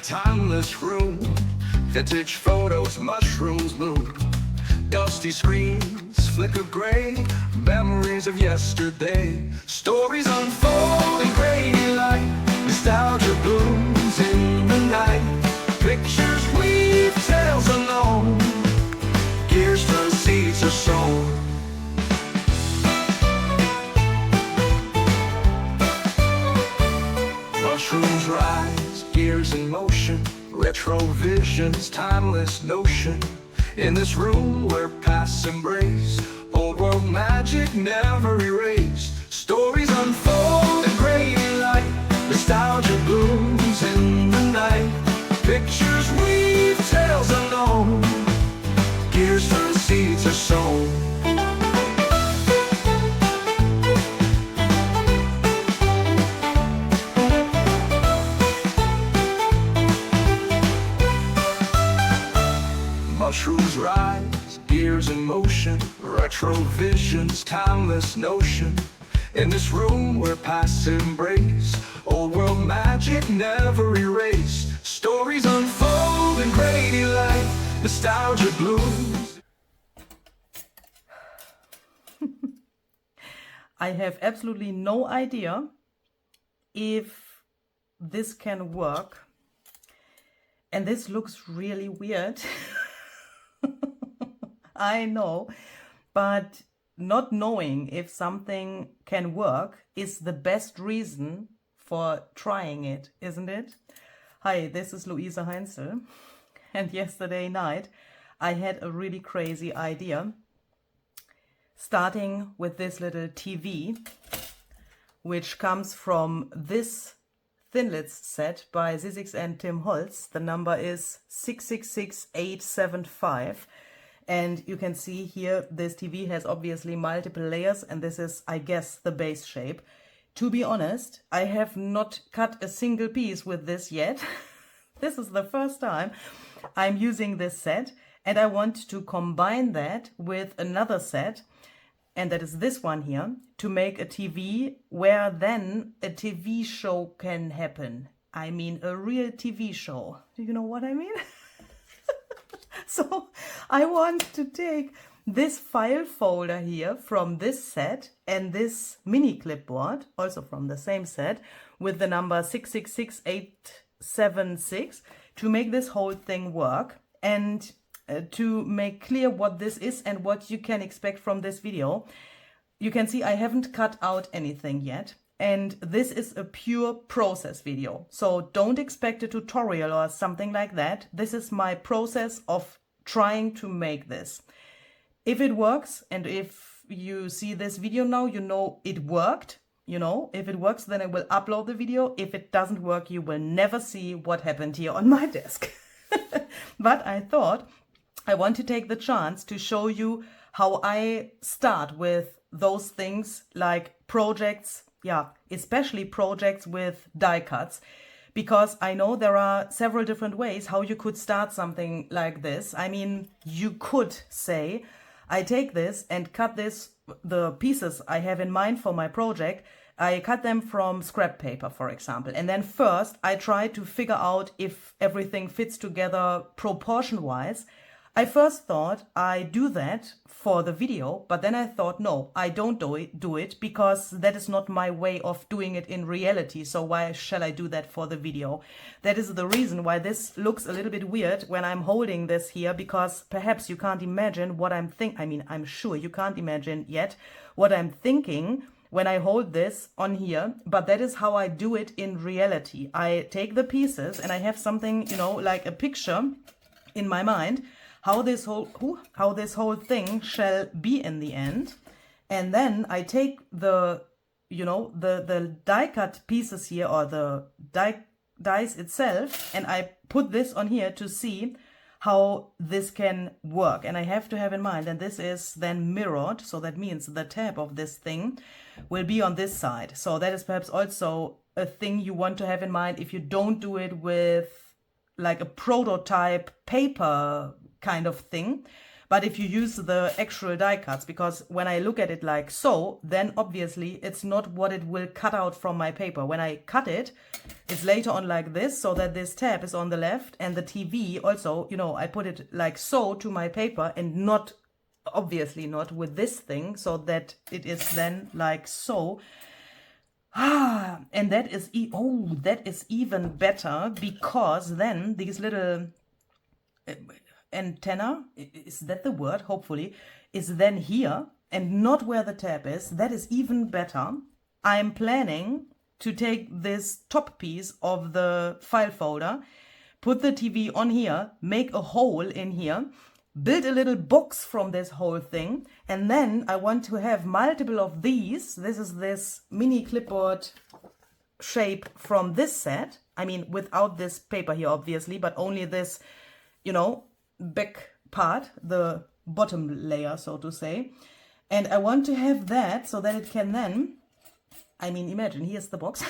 timeless room. Vintage photos, mushrooms bloom. Dusty screens flicker gray, memories of yesterday. Stories unfold in grainy light, nostalgia blooms in the night. Pictures weave tales unknown, gears turn, seeds are sown. Mushrooms rise, gears in motion, retro visions, timeless notion. In this room where pasts embrace, old world magic never erased. Stories unfold in grainy light, nostalgia blooms in the night. Pictures weave tales unknown, gears turn, seeds are sown. Mushrooms rise, gears in motion, retro visions, timeless notion. In this room where pasts embrace, old world magic never erased. Stories unfold in grainy light, nostalgia blooms. I have absolutely no idea if this can work. And this looks really weird. I know, but not knowing if something can work is the best reason for trying it, isn't it? Hi, this is Luisa Heinzel, and yesterday night I had a really crazy idea, starting with this little TV, which comes from this Thinlits set by Sizzix and Tim Holtz. The number is 666875. And you can see here, this TV has obviously multiple layers, and this is, I guess, the base shape. To be honest, I have not cut a single piece with this yet. This is the first time I'm using this set, and I want to combine that with another set, and that is this one here, to make a TV where then a TV show can happen. I mean, a real TV show. Do you know what I mean? So I want to take this file folder here from this set and this mini clipboard, also from the same set, with the number 666876, to make this whole thing work and to make clear what this is and what you can expect from this video. You can see I haven't cut out anything yet. And this is a pure process video. So don't expect a tutorial or something like that. This is my process of trying to make this. If it works, and if you see this video now, you know it worked. You know, if it works, then I will upload the video. If it doesn't work, you will never see what happened here on my desk. But I thought I want to take the chance to show you how I start with those things like projects. Yeah, especially projects with die cuts, because I know there are several different ways how you could start something like this. I mean, you could say, I take this and cut this, the pieces I have in mind for my project, I cut them from scrap paper, for example. And then first I try to figure out if everything fits together proportion-wise. I first thought I do that for the video, but then I thought, no, I don't do it because that is not my way of doing it in reality. So why shall I do that for the video? That is the reason why this looks a little bit weird when I'm holding this here, because perhaps you can't imagine what I'm I'm sure you can't imagine yet what I'm thinking when I hold this on here, but that is how I do it in reality. I take the pieces and I have something, you know, like a picture in my mind, how this whole thing shall be in the end. And then I take the, you know, the die cut pieces here, or the dies itself, and I put this on here to see how this can work. And I have to have in mind, and this is then mirrored, so that means the tab of this thing will be on this side. So that is perhaps also a thing you want to have in mind if you don't do it with like a prototype paper kind of thing, But if you use the actual die cuts, because when I look at it like so, then obviously it's not what it will cut out from my paper. When I cut it, it's later on like this, so that this tab is on the left, and the TV also, you know, I put it like so to my paper, and not, obviously not with this thing, so that it is then like so. And that is, that is even better, because then these little antenna, is that the word, hopefully, is then here and not where the tab is. That is even better. I'm planning to take this top piece of the file folder, put the TV on here, make a hole in here, build a little box from this whole thing, and then I want to have multiple of these. This is this mini clipboard shape from this set. I mean, without this paper here, obviously, but only this, you know, back part, the bottom layer, so to say. And I want to have that so that it can then, I mean, imagine, here's the box.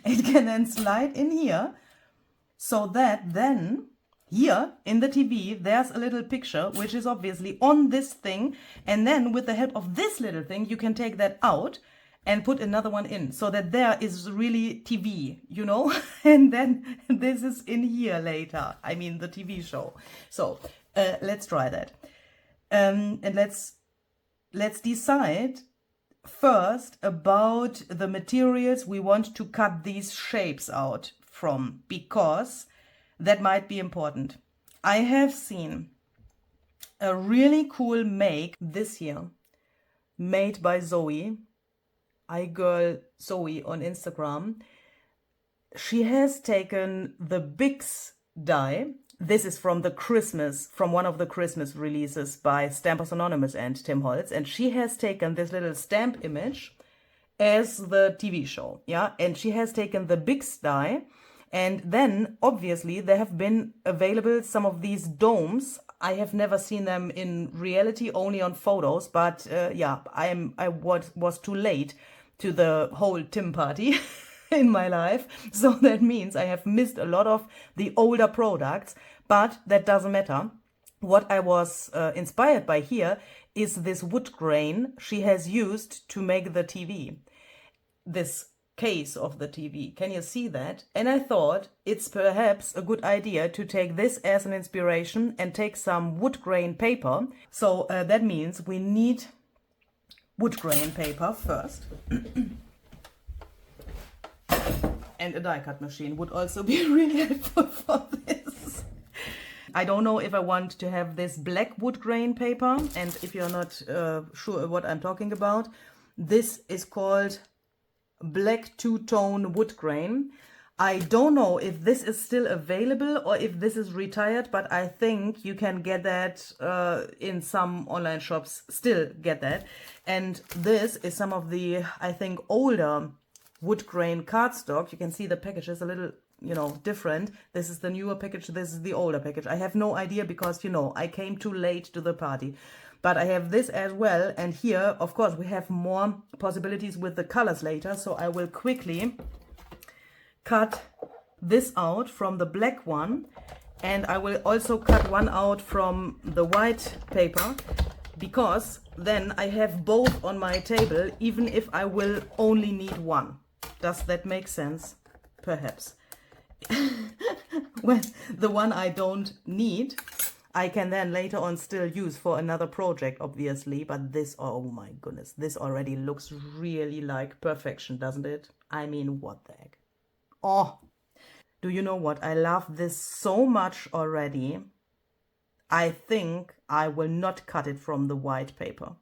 It can then slide in here, so that then here in the TV, there's a little picture, which is obviously on this thing. And then with the help of this little thing, you can take that out and put another one in, so that there is really TV, you know. And then this is in here later. I mean, the TV show. So let's try that. And let's decide first about the materials we want to cut these shapes out from, because that might be important. I have seen a really cool make this year, made by Zoe, iGirl Zoe on Instagram. She has taken the Bix die. This is from one of the Christmas releases by Stampers Anonymous and Tim Holtz. And she has taken this little stamp image as the TV show. Yeah. And she has taken the Bix die. And then obviously there have been available some of these domes. I have never seen them in reality, only on photos. But yeah, I was too late to the whole Tim party in my life. So that means I have missed a lot of the older products, but that doesn't matter. What I was inspired by here is this wood grain she has used to make the TV. This case of the TV. Can you see that? And I thought it's perhaps a good idea to take this as an inspiration and take some wood grain paper. So that means we need wood grain paper first. And a die cut machine would also be really helpful for this. I don't know if I want to have this black wood grain paper, and if you're not sure what I'm talking about, this is called black two-tone wood grain. I don't know if this is still available or if this is retired, but I think you can get that in some online shops, still get that. And this is some of the, I think, older wood grain cardstock. You can see the package is a little, you know, different. This is the newer package, this is the older package. I have no idea because, you know, I came too late to the party. But I have this as well, and here, of course, we have more possibilities with the colors later, so I will quickly cut this out from the black one, and I will also cut one out from the white paper, because then I have both on my table, even if I will only need one. Does that make sense? Perhaps. Well, the one I don't need, I can then later on still use for another project, obviously. But this, oh my goodness, this already looks really like perfection, doesn't it? I mean, what the heck? Oh, do you know what? I love this so much already. I think I will not cut it from the white paper.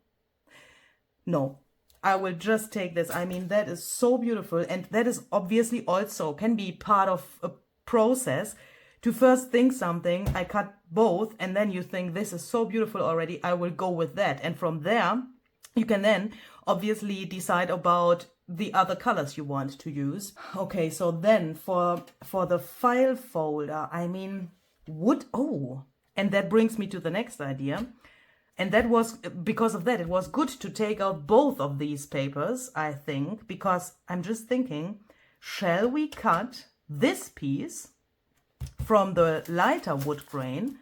No, I will just take this. I mean, that is so beautiful. And that is obviously also can be part of a process to first think something. I cut both, and then you think this is so beautiful already, I will go with that. And from there, you can then obviously decide about the other colors you want to use. Okay, so then for the file folder, I mean, and that brings me to the next idea. And that was, because of that, it was good to take out both of these papers, I think, because I'm just thinking, shall we cut this piece from the lighter wood grain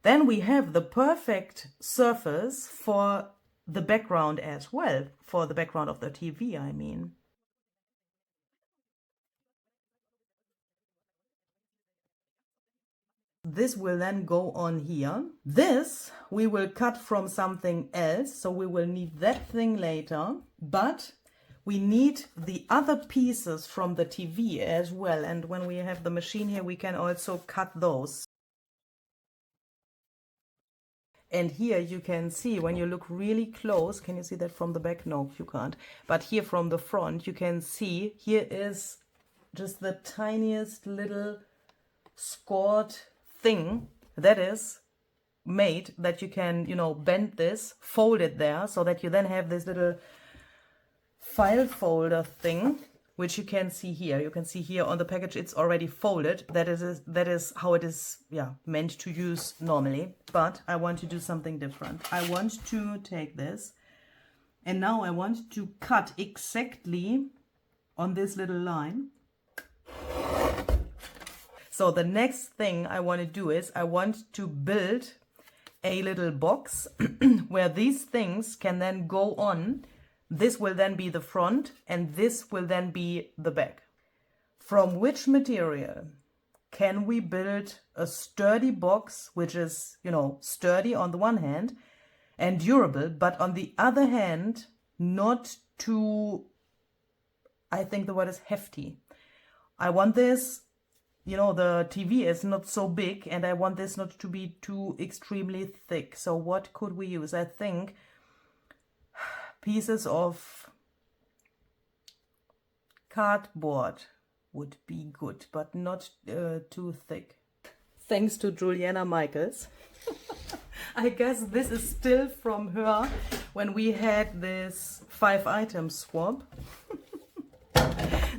then we have the perfect surface for the background as well, for the background of the TV, I mean. This will then go on here. This we will cut from something else, so we will need that thing later, but we need the other pieces from the TV as well, and when we have the machine here we can also cut those. And here you can see, when you look really close, can you see that from the back? No, you can't. But here from the front, you can see here is just the tiniest little scored thing that is made that you can, you know, bend this, fold it there, so that you then have this little file folder thing, which you can see here. You can see here on the package it's already folded. That is how it is, yeah, meant to use normally. But I want to do something different. I want to take this, and now I want to cut exactly on this little line. So the next thing I want to do is I want to build a little box where these things can then go on. This will then be the front and this will then be the back. From which material can we build a sturdy box, which is, you know, sturdy on the one hand and durable, but on the other hand, not too, I think the word is hefty. I want this, you know, the TV is not so big and I want this not to be too extremely thick. So what could we use? I think pieces of cardboard would be good, but not too thick. Thanks to Juliana Michaels. I guess this is still from her when we had this 5-item swap.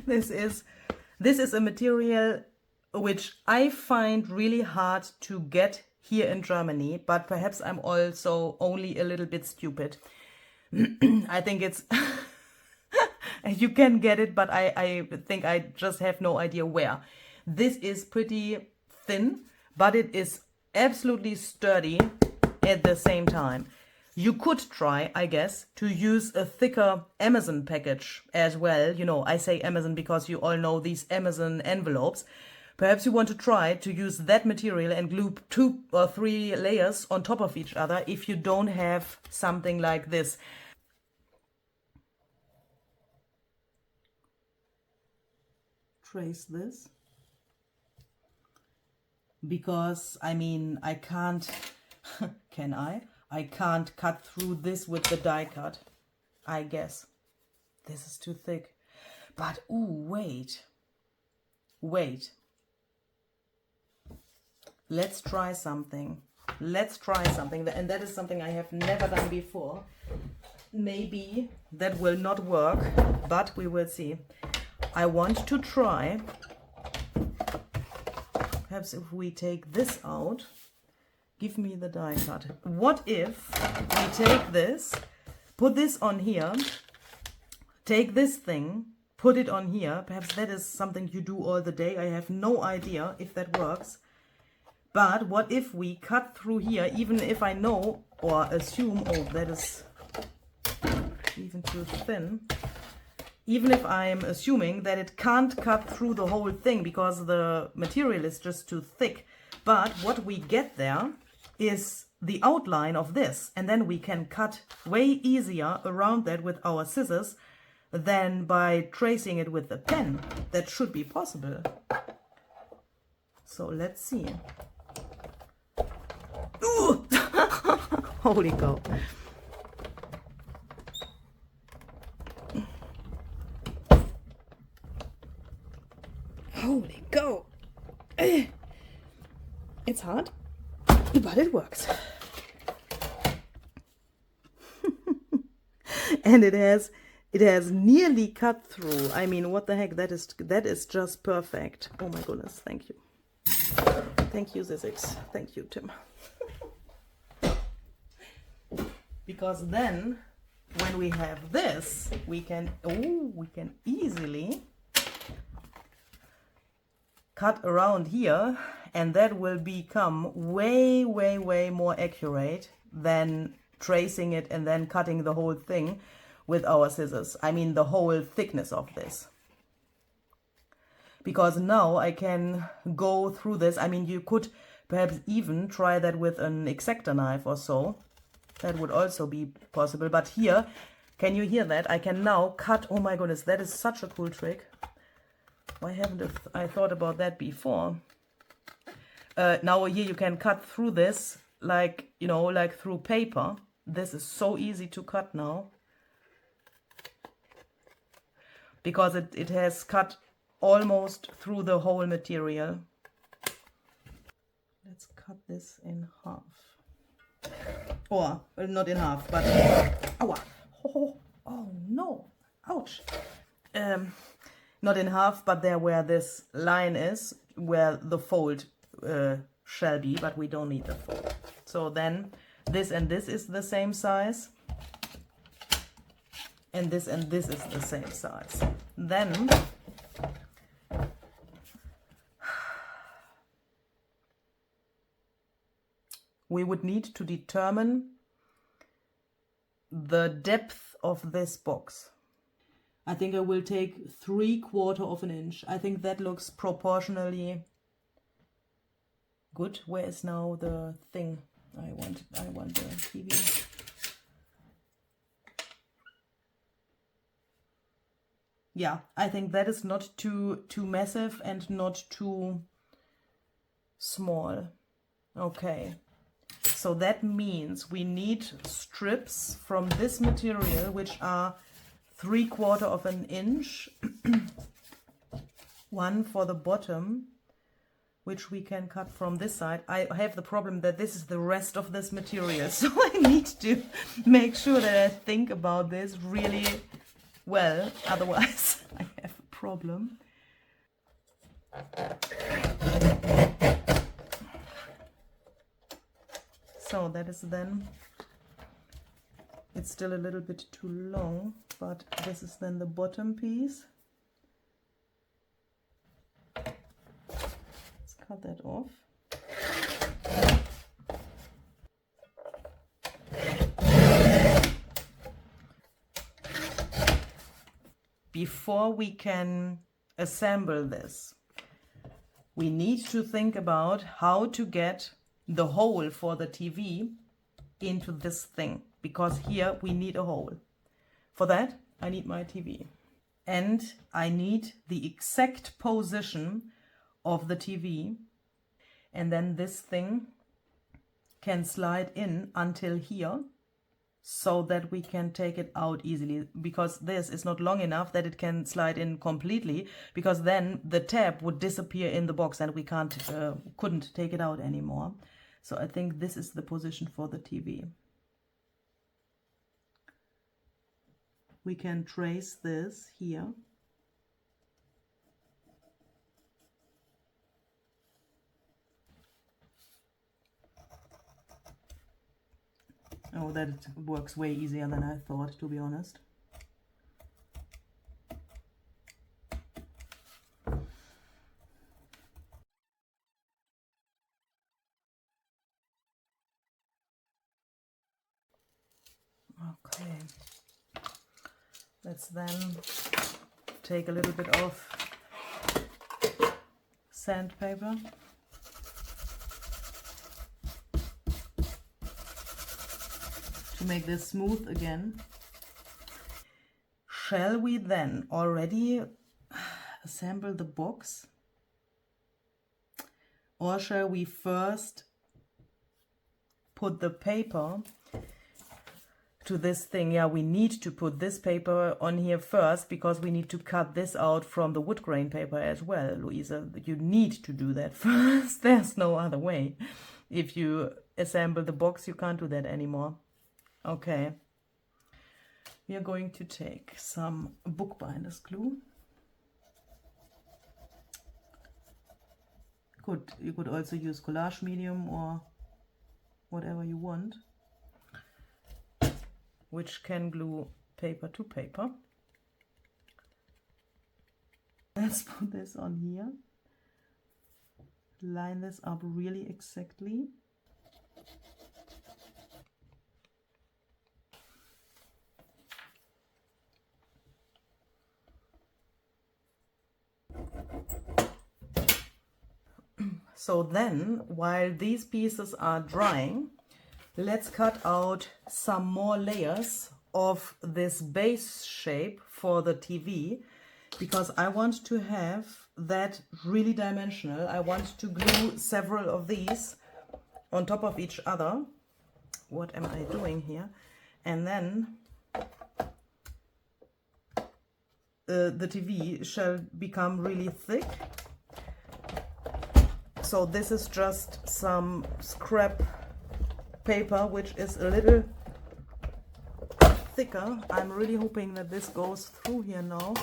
This is a material which I find really hard to get here in Germany, but perhaps I'm also only a little bit stupid. I think it's, you can get it, but I think I just have no idea where. This is pretty thin, but it is absolutely sturdy at the same time. You could try, I guess, to use a thicker Amazon package as well. You know, I say Amazon because you all know these Amazon envelopes. Perhaps you want to try to use that material and glue 2 or 3 layers on top of each other if you don't have something like this. Trace this. Because, I mean, I can't, can I? I can't cut through this with the die cut, I guess. This is too thick. But, ooh, wait. Let's try something. And that is something I have never done before. Maybe that will not work, but we will see. I want to try, perhaps if we take this out, give me the die cut. What if we take this, put this on here, take this thing, put it on here. Perhaps that is something you do all the day. I have no idea if that works. But what if we cut through here, even if I know or assume, oh, that is even too thin. Even if I'm assuming that it can't cut through the whole thing because the material is just too thick. But what we get there is the outline of this, and then we can cut way easier around that with our scissors than by tracing it with the pen. That should be possible. So let's see. Ooh! Holy cow. Holy cow. It's hard, but it works. And it has nearly cut through. I mean, what the heck? That is just perfect. Oh my goodness, thank you. Thank you, Sizzix. Thank you, Tim. Because then when we have this, we can easily cut around here and that will become way, way, way more accurate than tracing it and then cutting the whole thing with our scissors. I mean the whole thickness of this. Because now I can go through this. I mean, you could perhaps even try that with an X-Acto knife or so. That would also be possible. But here, can you hear that? I can now cut. Oh my goodness, that is such a cool trick. Why haven't I thought about that before? Now here you can cut through this like, you know, like through paper. This is so easy to cut now. Because it has cut almost through the whole material. Let's cut this in half. Or, well, not in half, but... Oh no! Ouch! Not in half, but there where this line is, where the fold shall be, but we don't need the fold. So then, this and this is the same size. And this is the same size. Then... we would need to determine the depth of this box. I think I will take 3/4 of an inch. I think that looks proportionally good. Where is now the thing? I want the TV. Yeah, I think that is not too massive and not too small. Okay. So that means we need strips from this material, which are 3/4 of an inch. One for the bottom, which we can cut from this side. I have the problem that this is the rest of this material, so I need to make sure that I think about this really well, otherwise I have a problem. So that is then, it's still a little bit too long, but this is then the bottom piece. Let's cut that off. Before we can assemble this, we need to think about how to get the hole for the TV into this thing, because here we need a hole. For that, I need my TV. And I need the exact position of the TV. And then this thing can slide in until here, so that we can take it out easily, because this is not long enough that it can slide in completely, because then the tab would disappear in the box and we couldn't take it out anymore. So I think this is the position for the TV. We can trace this here. Oh, that works way easier than I thought, to be honest. Okay, let's then take a little bit of sandpaper. To make this smooth again. Shall we then already assemble the box? Or shall we first put the paper to this thing? Yeah, we need to put this paper on here first, because we need to cut this out from the wood grain paper as well, Louisa. You need to do that first. There's no other way. If you assemble the box, you can't do that anymore. Okay. We are going to take some bookbinder's glue. You could also use collage medium or whatever you want, which can glue paper to paper. Let's put this on here. line this up really exactly. So then, while these pieces are drying, let's cut out some more layers of this base shape for the TV, because I want to have that really dimensional. I want to glue several of these on top of each other. What am I doing here? And then the TV shall become really thick. So this is just some scrap paper, which is a little thicker. I'm really hoping that this goes through here now.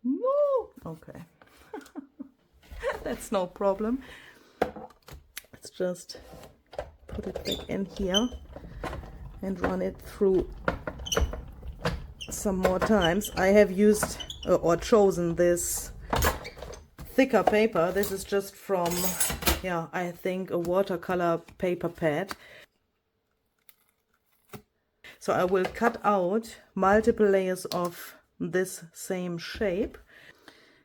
No! Okay. That's no problem. Let's just put it back in here and run it through some more times. I have used or chosen this thicker paper. This is just from, yeah, I think a watercolor paper pad. So I will cut out multiple layers of this same shape.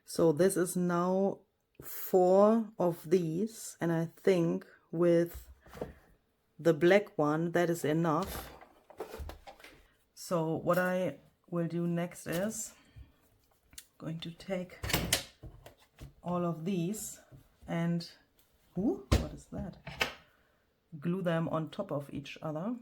So this is now 4 of these, and I think with the black one that is enough. So what I will do next is going to take all of these and what is that? Glue them on top of each other.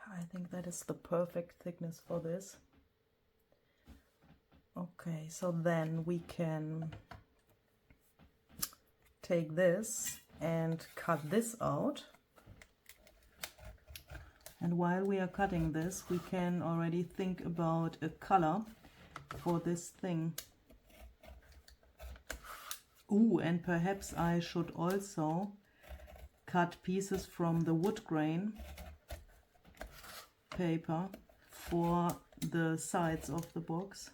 I think that is the perfect thickness for this. Okay, so then we can take this and cut this out. And while we are cutting this, we can already think about a color for this thing. Ooh, and perhaps I should also cut pieces from the wood grain paper for the sides of the box.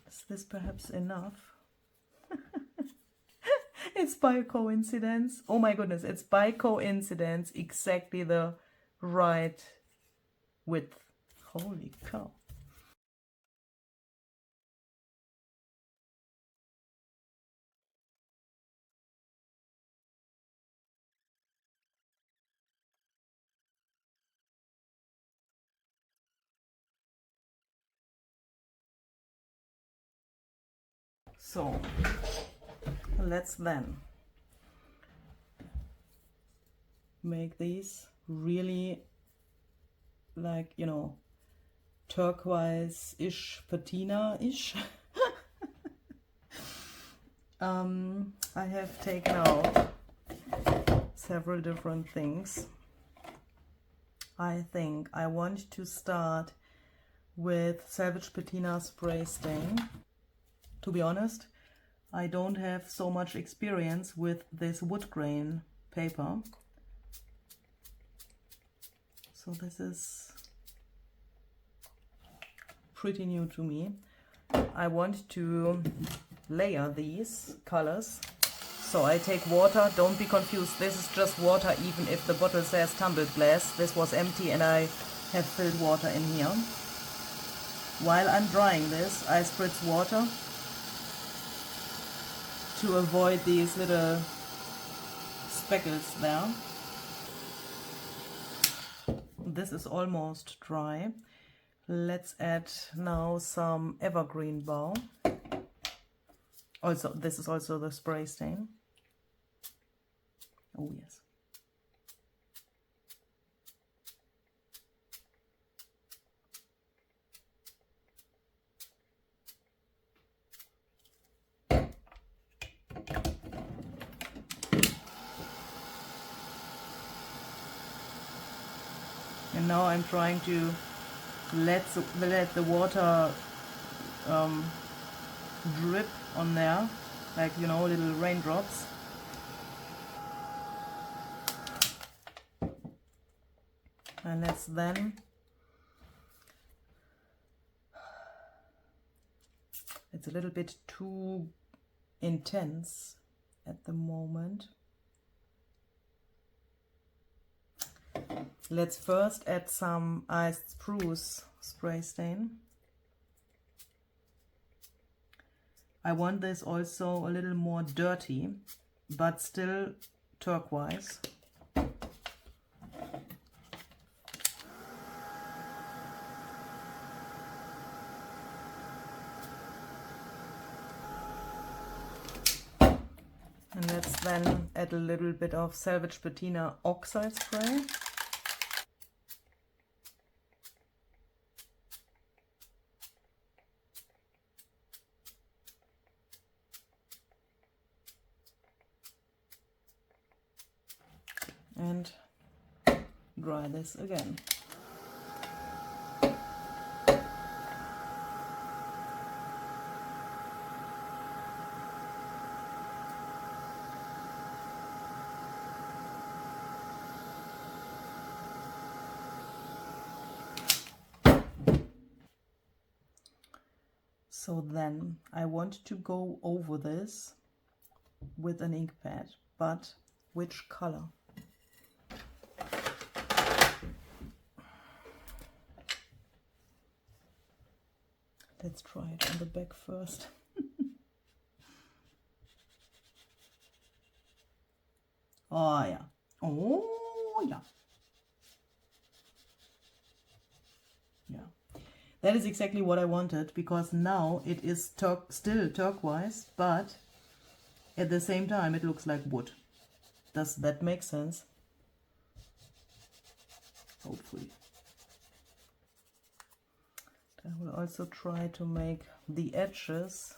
Is this perhaps enough? It's by coincidence. Oh my goodness, it's by coincidence exactly the right width. Holy cow. So let's then make these really, like, you know, turquoise-ish, patina-ish. I have taken out several different things. I think I want to start with Salvage Patina Spray Stain. To be honest, I don't have so much experience with this wood grain paper. So this is pretty new to me. I want to layer these colors. So I take water, don't be confused, this is just water even if the bottle says tumbled glass. This was empty and I have filled water in here. While I'm drying this, I spritz water to avoid these little speckles there. This is almost dry. Let's add now some evergreen bow. Also, this is also the spray stain. Oh yes. And now I'm trying to let the water drip on there, like, you know, little raindrops. And let's then, it's a little bit too intense at the moment. Let's first add some iced spruce spray stain. I want this also a little more dirty, but still turquoise. And let's then add a little bit of Salvage Patina oxide spray. And dry this again. So then I want to go over this with an ink pad, but which color? Let's try it on the back first. Oh yeah. Oh yeah. Yeah. That is exactly what I wanted, because now it is still turquoise, but at the same time it looks like wood. Does that make sense? Hopefully. I will also try to make the edges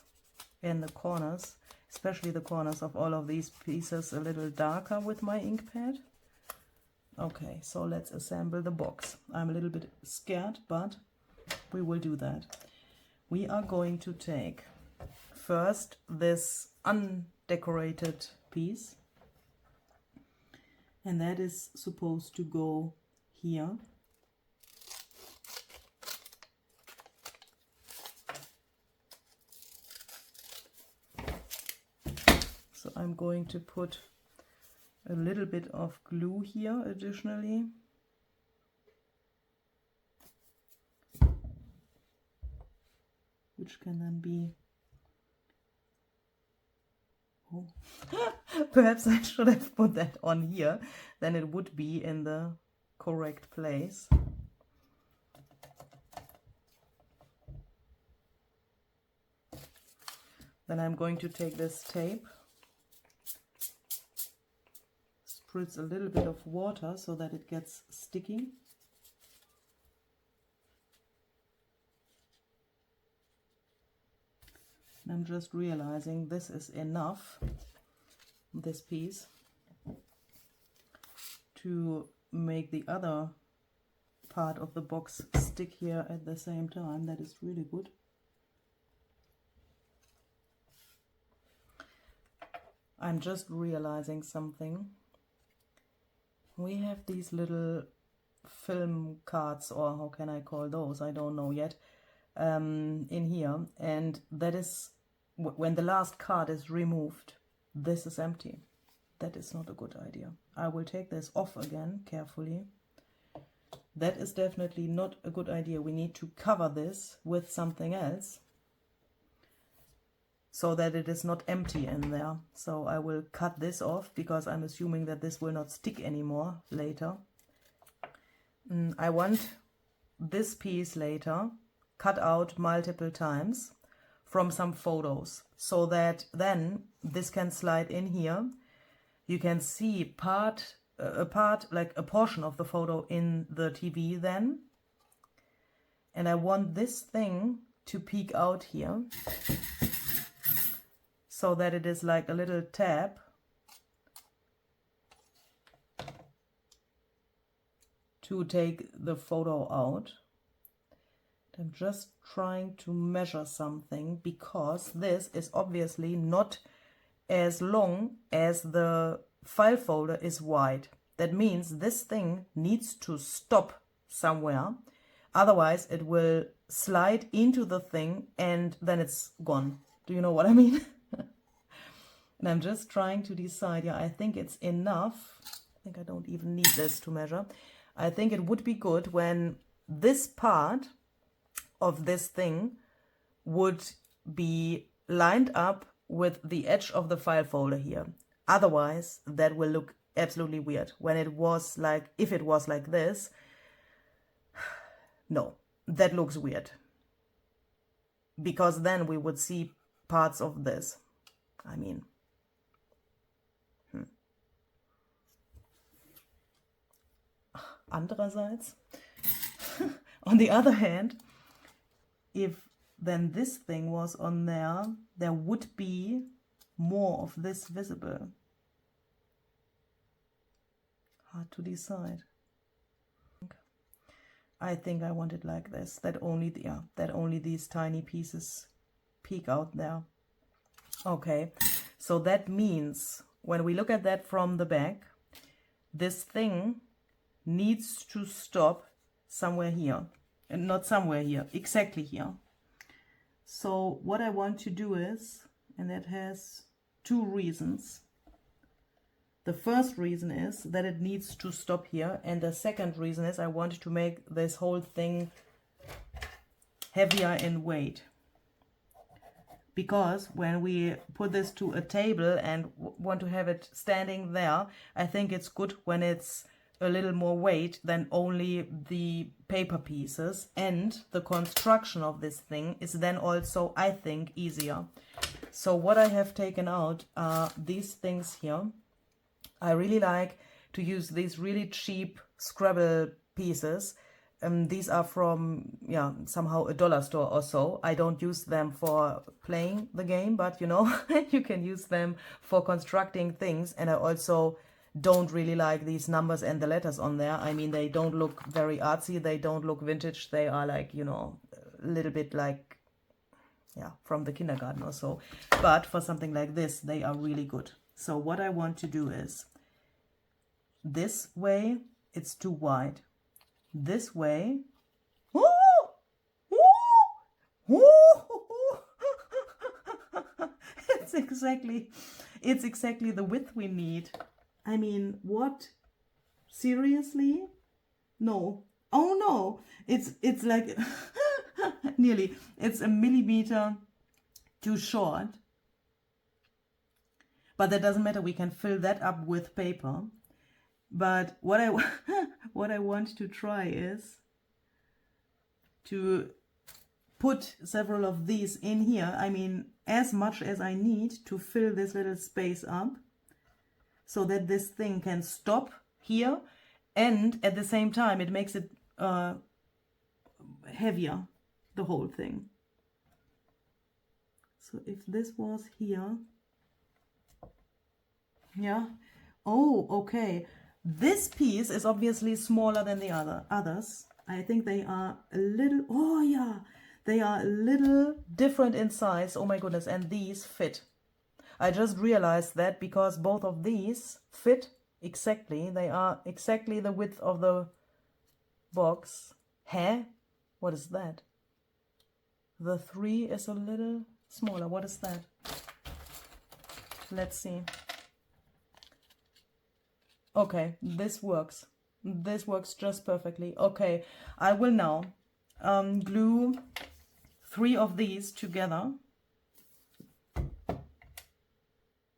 and the corners, especially the corners of all of these pieces, a little darker with my ink pad. Okay, so let's assemble the box. I'm a little bit scared, but we will do that. We are going to take first this undecorated piece, and that is supposed to go here. So I'm going to put a little bit of glue here additionally. Which can then be, oh, perhaps I should have put that on here, then it would be in the correct place. Then I'm going to take this tape, spritz a little bit of water so that it gets sticky. And I'm just realizing this is enough, this piece, to make the other part of the box stick here at the same time. That is really good. I'm just realizing something. We have these little film cards, or how can I call those? I don't know yet, in here, and that is when the last card is removed, this is empty. That is not a good idea. I will take this off again carefully. That is definitely not a good idea. We need to cover this with something else so that it is not empty in there. So I will cut this off because I'm assuming that this will not stick anymore later. I want this piece later cut out multiple times from some photos so that then this can slide in here. You can see like a portion of the photo in the TV then. And I want this thing to peek out here so that it is like a little tab to take the photo out. I'm just trying to measure something because this is obviously not as long as the file folder is wide. That means this thing needs to stop somewhere. Otherwise it will slide into the thing and then it's gone. Do you know what I mean? And I'm just trying to decide. Yeah, I think it's enough. I think I don't even need this to measure. I think it would be good when this part of this thing would be lined up with the edge of the file folder here. Otherwise, that will look absolutely weird. When it was like, if it was like this, no, that looks weird. Because then we would see parts of this. I mean, Andererseits, on the other hand, if then this thing was on there, there would be more of this visible. Hard to decide. I think I want it like this, that only these tiny pieces peek out there. Okay, so that means when we look at that from the back, this thing needs to stop somewhere here, and not somewhere here, exactly here. So what I want to do is, and that has two reasons. The first reason is that it needs to stop here, and the second reason is I want to make this whole thing heavier in weight. Because when we put this to a table and want to have it standing there, I think it's good when it's a little more weight than only the paper pieces, and the construction of this thing is then also, I think, easier. So what I have taken out are these things here. I really like to use these really cheap Scrabble pieces. These are from, yeah, somehow a dollar store or so. I don't use them for playing the game, but you know, you can use them for constructing things. And I also don't really like these numbers and the letters on there. I mean, they don't look very artsy. They don't look vintage. They are like, you know, a little bit like, yeah, from the kindergarten or so. But for something like this, they are really good. So what I want to do is, this way, it's too wide. This way, it's exactly the width we need. I mean, what? Seriously? No. Oh no, it's like nearly, it's a millimeter too short. But that doesn't matter, we can fill that up with paper. But what I want to try is to put several of these in here. I mean, as much as I need to fill this little space up so that this thing can stop here, and at the same time it makes it heavier, the whole thing. So if this was here, yeah, oh, okay. This piece is obviously smaller than the others. I think they are a little, oh yeah, they are a little different in size. Oh my goodness, and these fit. I just realized that because both of these fit exactly. They are exactly the width of the box. Huh? What is that? The 3 is a little smaller. What is that? Let's see. Okay, this works. This works just perfectly. Okay, I will now glue 3 of these together,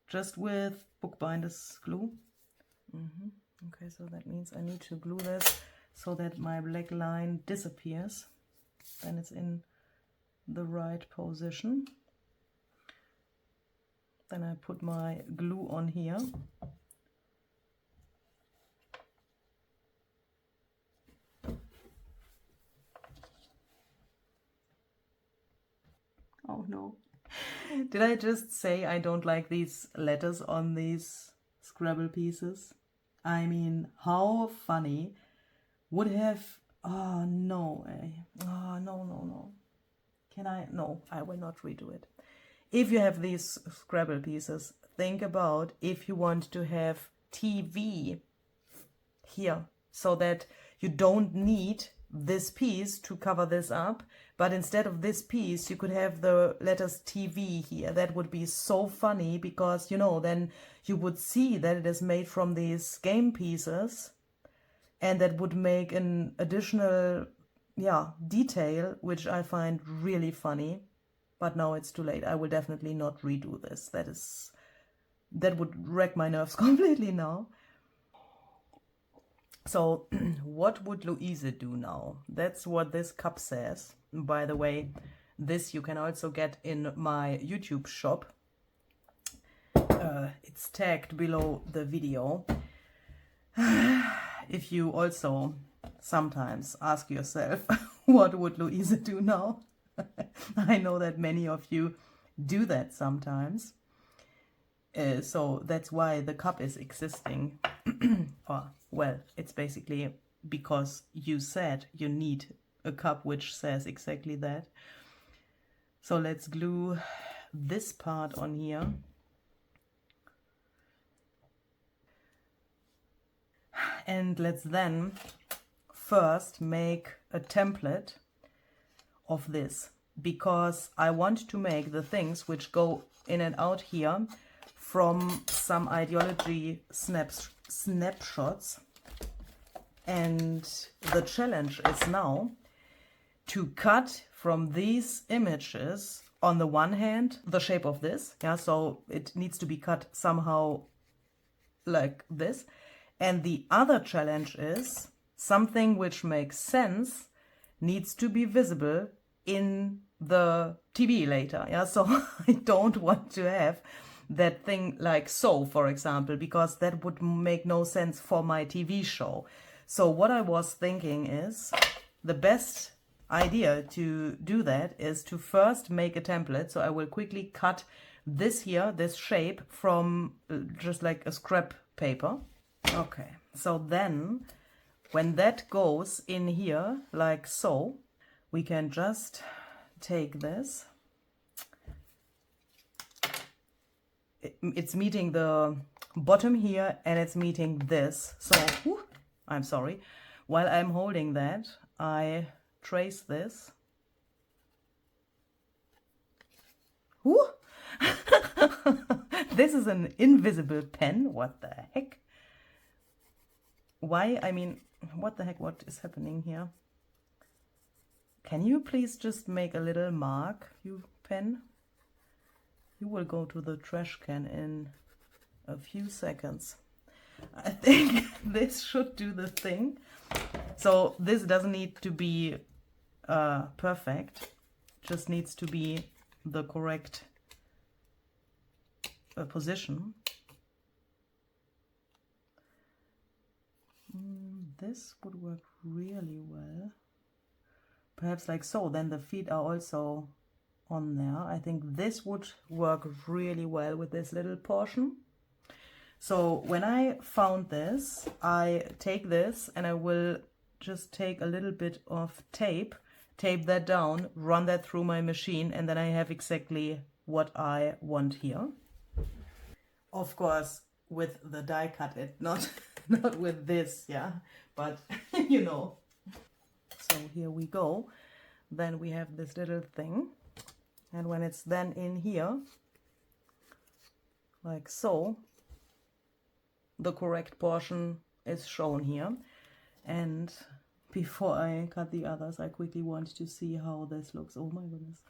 just with bookbinder's glue. Okay, so that means I need to glue this so that my black line disappears. Then it's in the right position. Then I put my glue on here. Oh no. Did I just say I don't like these letters on these Scrabble pieces? I mean, how funny would have Oh, no. Oh, no, no, no. Can I? No, I will not redo it. If you have these Scrabble pieces, think about if you want to have TV here, so that you don't need this piece to cover this up, but instead of this piece you could have the letters TV here. That would be so funny, because you know, then you would see that it is made from these game pieces, and that would make an additional detail, which I find really funny. But now it's too late. I will definitely not redo this. That would wreck my nerves completely now. So what would Louise do now? That's what this cup says. By the way, this you can also get in my YouTube shop. It's tagged below the video. If you also sometimes ask yourself, what would Louise do now? I know that many of you do that sometimes. So that's why the cup is existing. Well, it's basically because you said you need a cup which says exactly that. So let's glue this part on here. And let's then first make a template of this, because I want to make the things which go in and out here from some ideology snapshots. And the challenge is now to cut from these images, on the one hand, the shape of this, so it needs to be cut somehow like this. And the other challenge is something which makes sense needs to be visible in the TV later. So I don't want to have that thing like so, for example, because that would make no sense for my TV show. So what I was thinking is the best idea to do that is to first make a template. So I will quickly cut this here, this shape, from just like a scrap paper. Okay, so then when that goes in here like so, we can just take this. It's meeting the bottom here and it's meeting this. So, I'm sorry. While I'm holding that, I trace this. This is an invisible pen. What the heck? Why? I mean, what the heck? What is happening here? Can you please just make a little mark, you pen? You will go to the trash can in a few seconds. I think this should do the thing. So this doesn't need to be perfect. Just needs to be the correct position. This would work really well. Perhaps like so, then the feet are also on there. I think this would work really well with this little portion. So when I found this, I take this and I will just take a little bit of tape that down, run that through my machine, and then I have exactly what I want here. Of course, with the die cut, not with this, but you know. So here we go. Then we have this little thing, and when it's then in here, like so, the correct portion is shown here. And before I cut the others, I quickly want to see how this looks. Oh my goodness.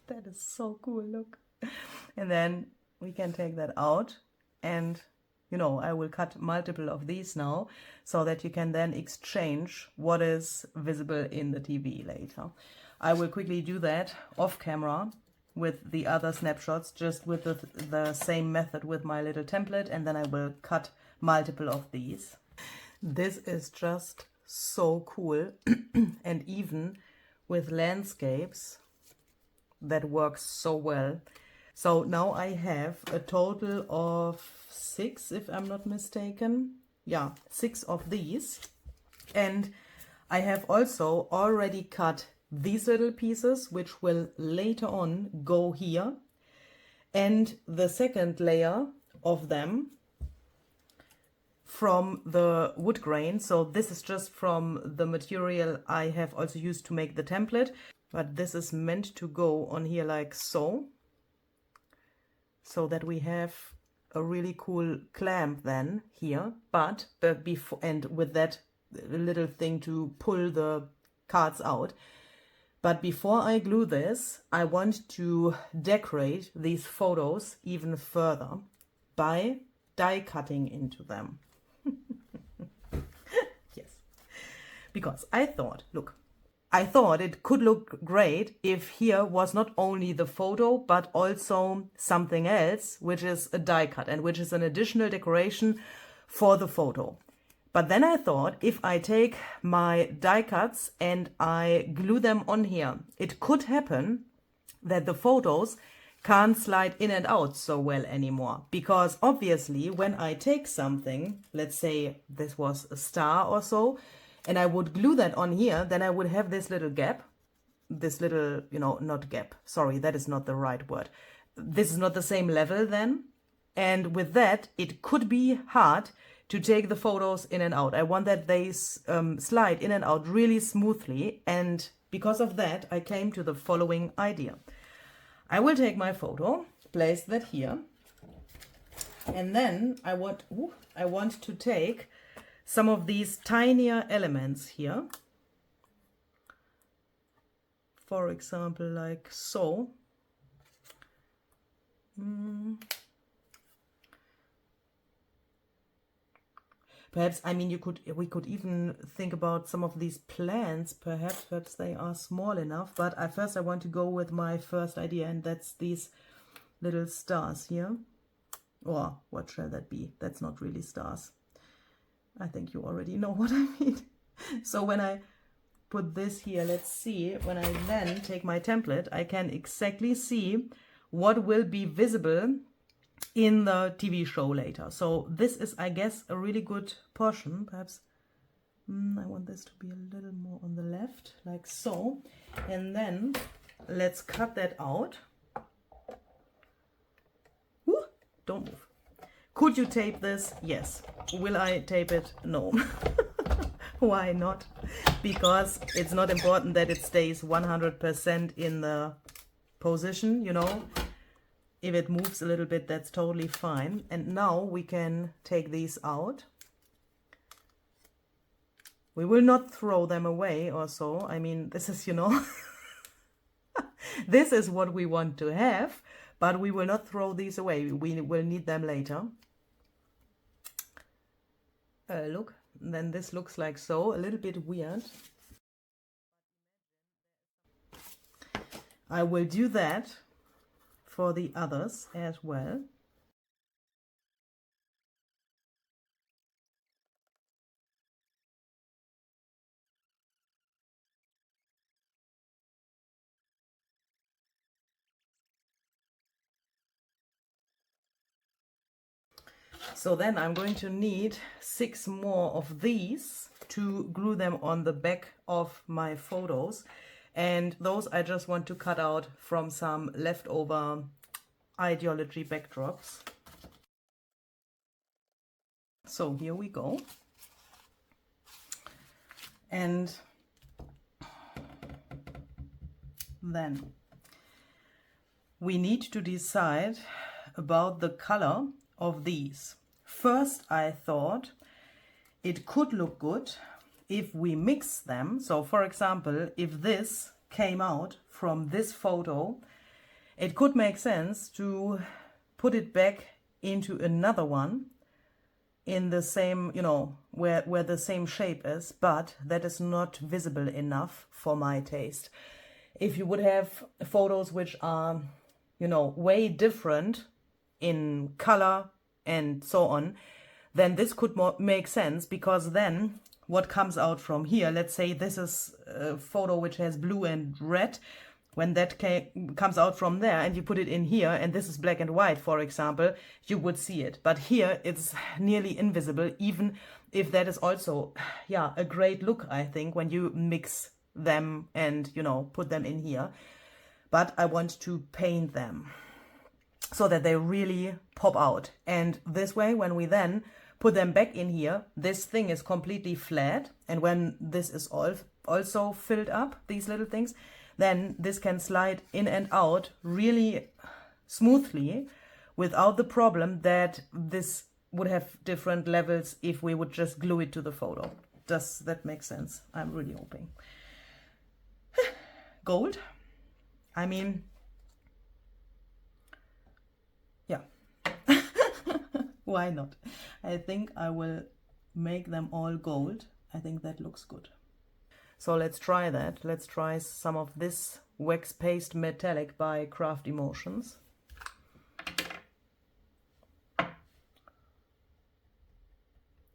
That is so cool, look. And then we can take that out, and you know, I will cut multiple of these now so that you can then exchange what is visible in the TV later. I will quickly do that off camera with the other snapshots, just with the same method with my little template, and then I will cut multiple of these. This is just so cool. And even with landscapes, that works so well. So now I have a total of 6, if I'm not mistaken. Yeah, 6 of these. And I have also already cut these little pieces, which will later on go here. And the second layer of them from the wood grain. So this is just from the material I have also used to make the template. But this is meant to go on here like so. So that we have a really cool clamp then here. But before, and with that little thing to pull the cards out. But before I glue this, I want to decorate these photos even further by die cutting into them. Yes, because I thought, look, I thought it could look great if here was not only the photo, but also something else, which is a die cut and which is an additional decoration for the photo. But then I thought, if I take my die cuts and I glue them on here, it could happen that the photos can't slide in and out so well anymore. Because obviously when I take something, let's say this was a star or so, and I would glue that on here, then I would have this little gap, this little, you know, not gap, sorry, that is not the right word. This is not the same level then. And with that, it could be hard to take the photos in and out. I want that they slide in and out really smoothly. And because of that, I came to the following idea. I will take my photo, place that here. And then I want to take some of these tinier elements here. For example, like so. Perhaps, I mean, we could even think about some of these plants. Perhaps they are small enough. But first I want to go with my first idea, and that's these little stars here. Or what shall that be? That's not really stars. I think you already know what I mean. So when I put this here, let's see, when I then take my template, I can exactly see what will be visible in the TV show later. So this is, I guess, a really good portion. Perhaps I want this to be a little more on the left, like so. And then let's cut that out. Woo, don't move. Could you tape this? Yes. Will I tape it? No. Why not? Because it's not important that it stays 100% in the position, you know. If it moves a little bit, that's totally fine. And now we can take these out. We will not throw them away or so. I mean, this is, you know, this is what we want to have, but we will not throw these away. We will need them later. Look, then this looks like so, a little bit weird. I will do that for the others as well. So then I'm going to need 6 more of these to glue them on the back of my photos. And those I just want to cut out from some leftover ideology backdrops. So here we go. And then we need to decide about the color of these. First, I thought it could look good if we mix them. So for example, if this came out from this photo, it could make sense to put it back into another one in the same, you know, where the same shape is, but that is not visible enough for my taste. If you would have photos which are, you know, way different in color and so on, then this could make sense, because then what comes out from here, let's say this is a photo which has blue and red, when that comes out from there and you put it in here and this is black and white, for example, you would see it. But here it's nearly invisible, even if that is also, yeah, a great look, I think, when you mix them and, you know, put them in here. But I want to paint them so that they really pop out. And this way, when we then put them back in here, this thing is completely flat. And when this is all also filled up, these little things, then this can slide in and out really smoothly without the problem that this would have different levels if we would just glue it to the photo. Does that make sense? I'm really hoping. Gold. I mean, yeah. Why not? I think I will make them all gold. I think that looks good. So let's try that. Let's try some of this wax paste metallic by Craft Emotions.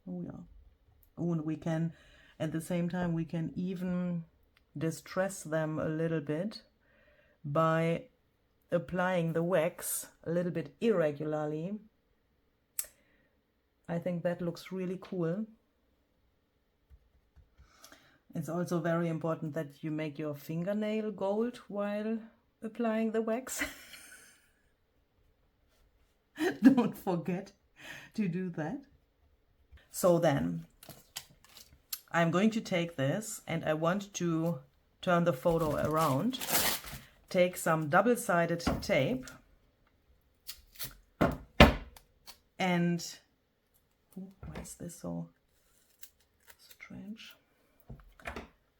Oh yeah. Oh, and we can, at the same time, we can even distress them a little bit by applying the wax a little bit irregularly. I think that looks really cool. It's also very important that you make your fingernail gold while applying the wax. Don't forget to do that. So then, I'm going to take this and I want to turn the photo around. Take some double-sided tape and, why is this so strange?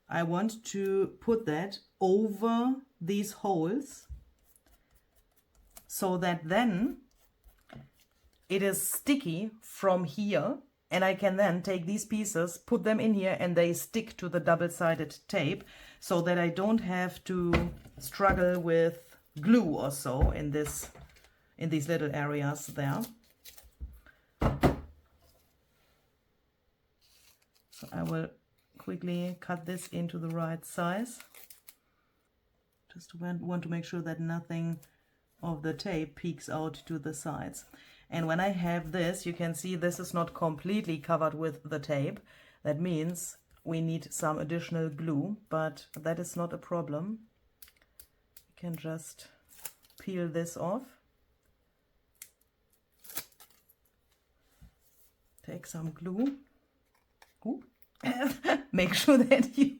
I want to put that over these holes so that then it is sticky from here. And I can then take these pieces, put them in here, and they stick to the double-sided tape so that I don't have to struggle with glue or so in these little areas there. So I will quickly cut this into the right size. Just want to make sure that nothing of the tape peeks out to the sides. And when I have this, you can see this is not completely covered with the tape. That means we need some additional glue, but that is not a problem. You can just peel this off. Take some glue. Ooh. Make sure that you,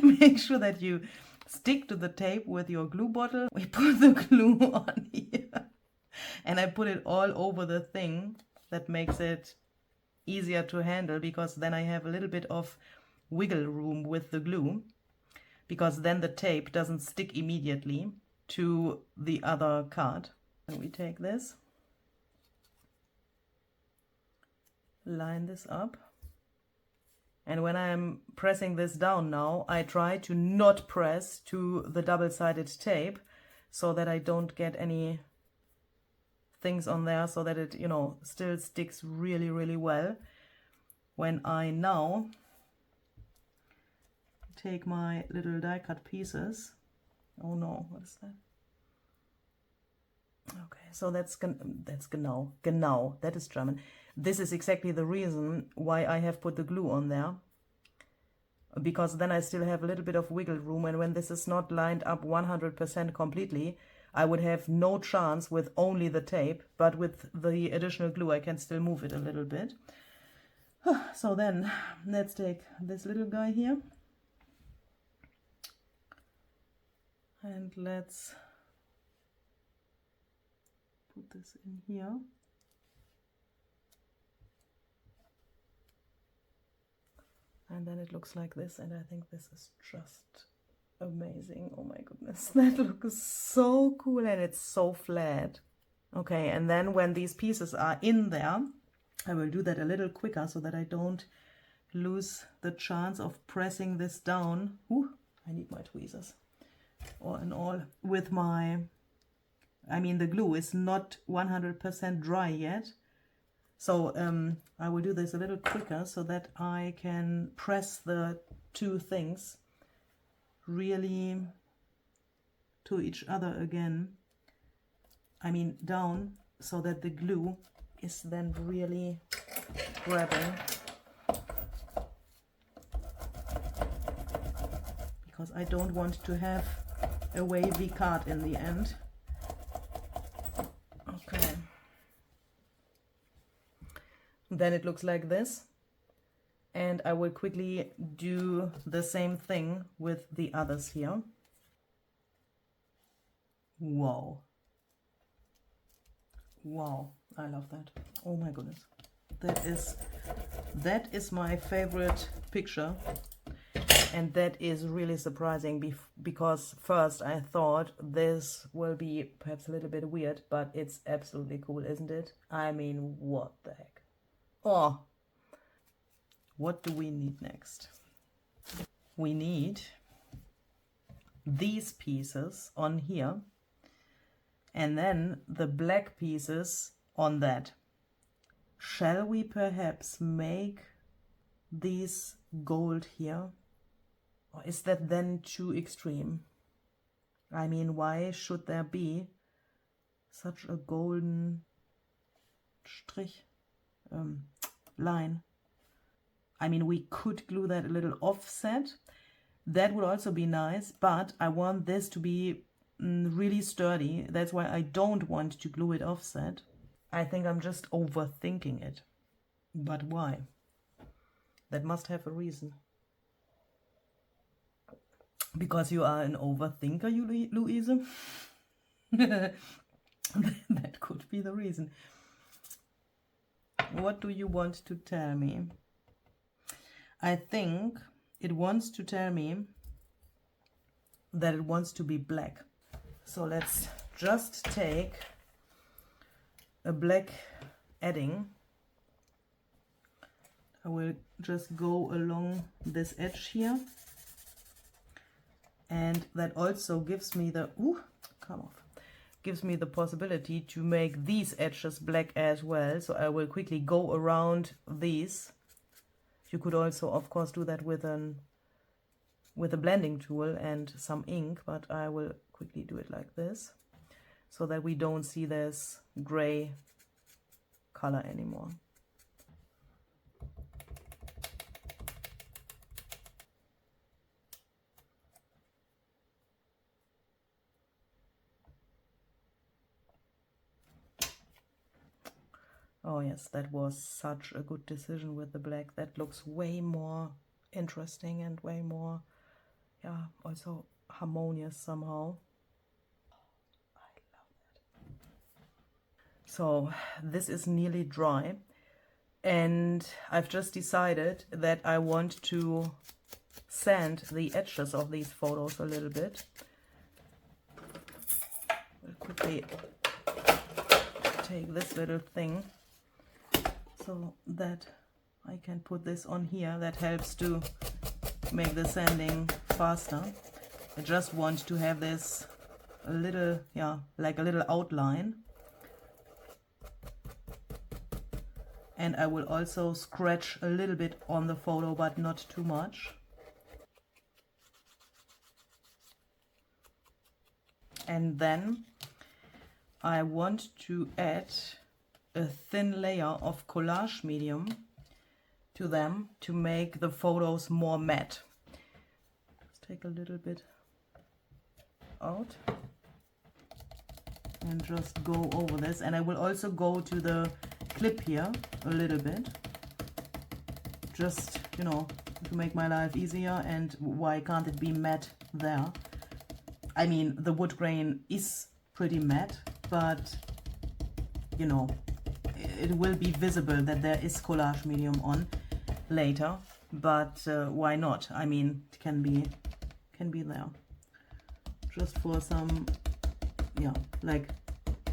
make sure that you stick to the tape with your glue bottle. We put the glue on here. And I put it all over the thing. That makes it easier to handle because then I have a little bit of wiggle room with the glue, because then the tape doesn't stick immediately to the other card. And we take this, line this up. And when I'm pressing this down now, I try to not press to the double-sided tape so that I don't get any things on there, so that it, you know, still sticks really, really well. When I now take my little die cut pieces, oh no, what is that? Okay, so that's genau, that is German. This is exactly the reason why I have put the glue on there, because then I still have a little bit of wiggle room, and when this is not lined up 100% completely, I would have no chance with only the tape, but with the additional glue I can still move it a little bit. So then let's take this little guy here and let's put this in here. And then it looks like this, and I think this is just amazing. Oh my goodness, that looks so cool, and it's so flat. Okay, and then when these pieces are in there, I will do that a little quicker so that I don't lose the chance of pressing this down. Ooh, I need my tweezers. All in all, with my, I mean, the glue is not 100% dry yet. So I will do this a little quicker so that I can press the two things really to each other again. I mean down, so that the glue is then really grabbing, because I don't want to have a wavy card in the end. Okay. Then it looks like this. And I will quickly do the same thing with the others here. Wow. Wow, I love that. Oh my goodness. That is my favorite picture. And that is really surprising because first I thought this will be perhaps a little bit weird, but it's absolutely cool, isn't it? I mean, what the heck? Oh, what do we need next? We need these pieces on here and then the black pieces on that. Shall we perhaps make these gold here? Or is that then too extreme? I mean, why should there be such a golden strich line? I mean, we could glue that a little offset. That would also be nice, but I want this to be really sturdy. That's why I don't want to glue it offset. I think I'm just overthinking it. But why? That must have a reason. Because you are an overthinker, you Louise? That could be the reason. What do you want to tell me? I think it wants to tell me that it wants to be black. So let's just take a black edding. I will just go along this edge here. And that also gives me the, gives me the possibility to make these edges black as well. So I will quickly go around these. You could also, of course, do that with a blending tool and some ink, but I will quickly do it like this so that we don't see this gray color anymore. Oh yes, that was such a good decision with the black. That looks way more interesting and way more, yeah, also harmonious somehow. I love that. So this is nearly dry and I've just decided that I want to sand the edges of these photos a little bit. I'll quickly take this little thing so that I can put this on here. That helps to make the sanding faster. I just want to have this a little, yeah, like a little outline. And I will also scratch a little bit on the photo, but not too much. And then I want to add a thin layer of collage medium to them to make the photos more matte. Let's take a little bit out and just go over this. And I will also go to the clip here a little bit, just, you know, to make my life easier. And why can't it be matte there? I mean, the wood grain is pretty matte, but you know, it will be visible that there is collage medium on later, but why not? I mean, it can be there just for some, yeah, like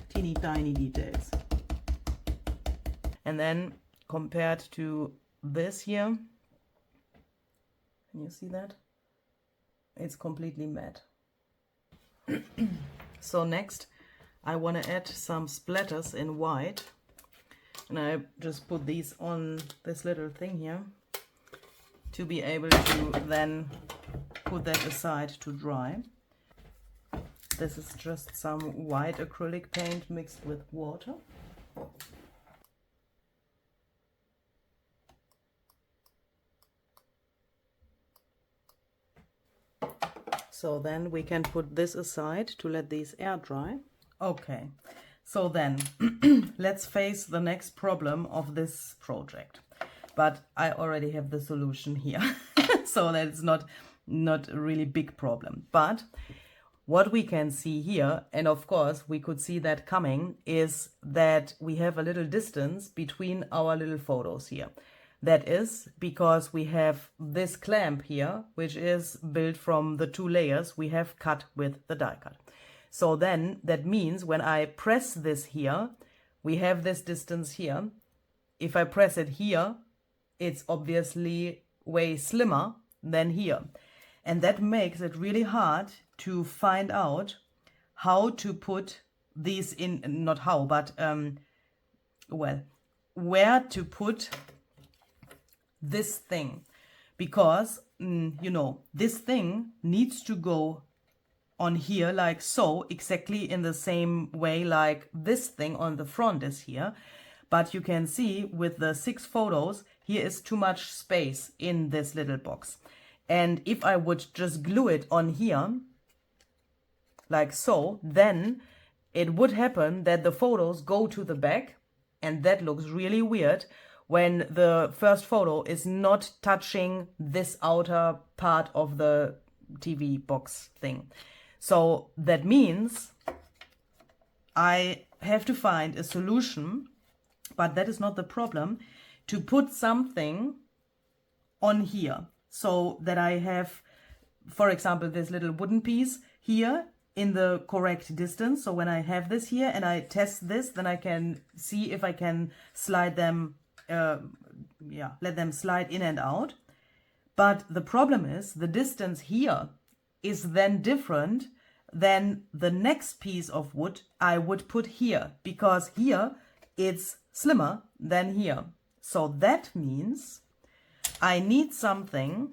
teeny tiny details. And then compared to this here, can you see that? It's completely matte. So next I want to add some splatters in white. And I just put these on this little thing here to be able to then put that aside to dry. This is just some white acrylic paint mixed with water. So then we can put this aside to let these air dry. Okay, so then let's face the next problem of this project. But I already have the solution here, so that's not a really big problem. But what we can see here, and of course we could see that coming, is that we have a little distance between our little photos here. That is because we have this clamp here, which is built from the two layers we have cut with the die cut. So then that means when I press this here, we have this distance here. If I press it here, it's obviously way slimmer than here. And that makes it really hard to find out how to put these in, not how, but well, where to put this thing, because you know, this thing needs to go on here like so, exactly in the same way like this thing on the front is here. But you can see with the 6 photos, here is too much space in this little box. And if I would just glue it on here like so, then it would happen that the photos go to the back, and that looks really weird when the first photo is not touching this outer part of the TV box thing. So that means I have to find a solution, but that is not the problem, to put something on here so that I have, for example, this little wooden piece here in the correct distance. So when I have this here and I test this, then I can see if I can slide them, let them slide in and out. But the problem is the distance here is then different than the next piece of wood I would put here, because here it's slimmer than here. So that means I need something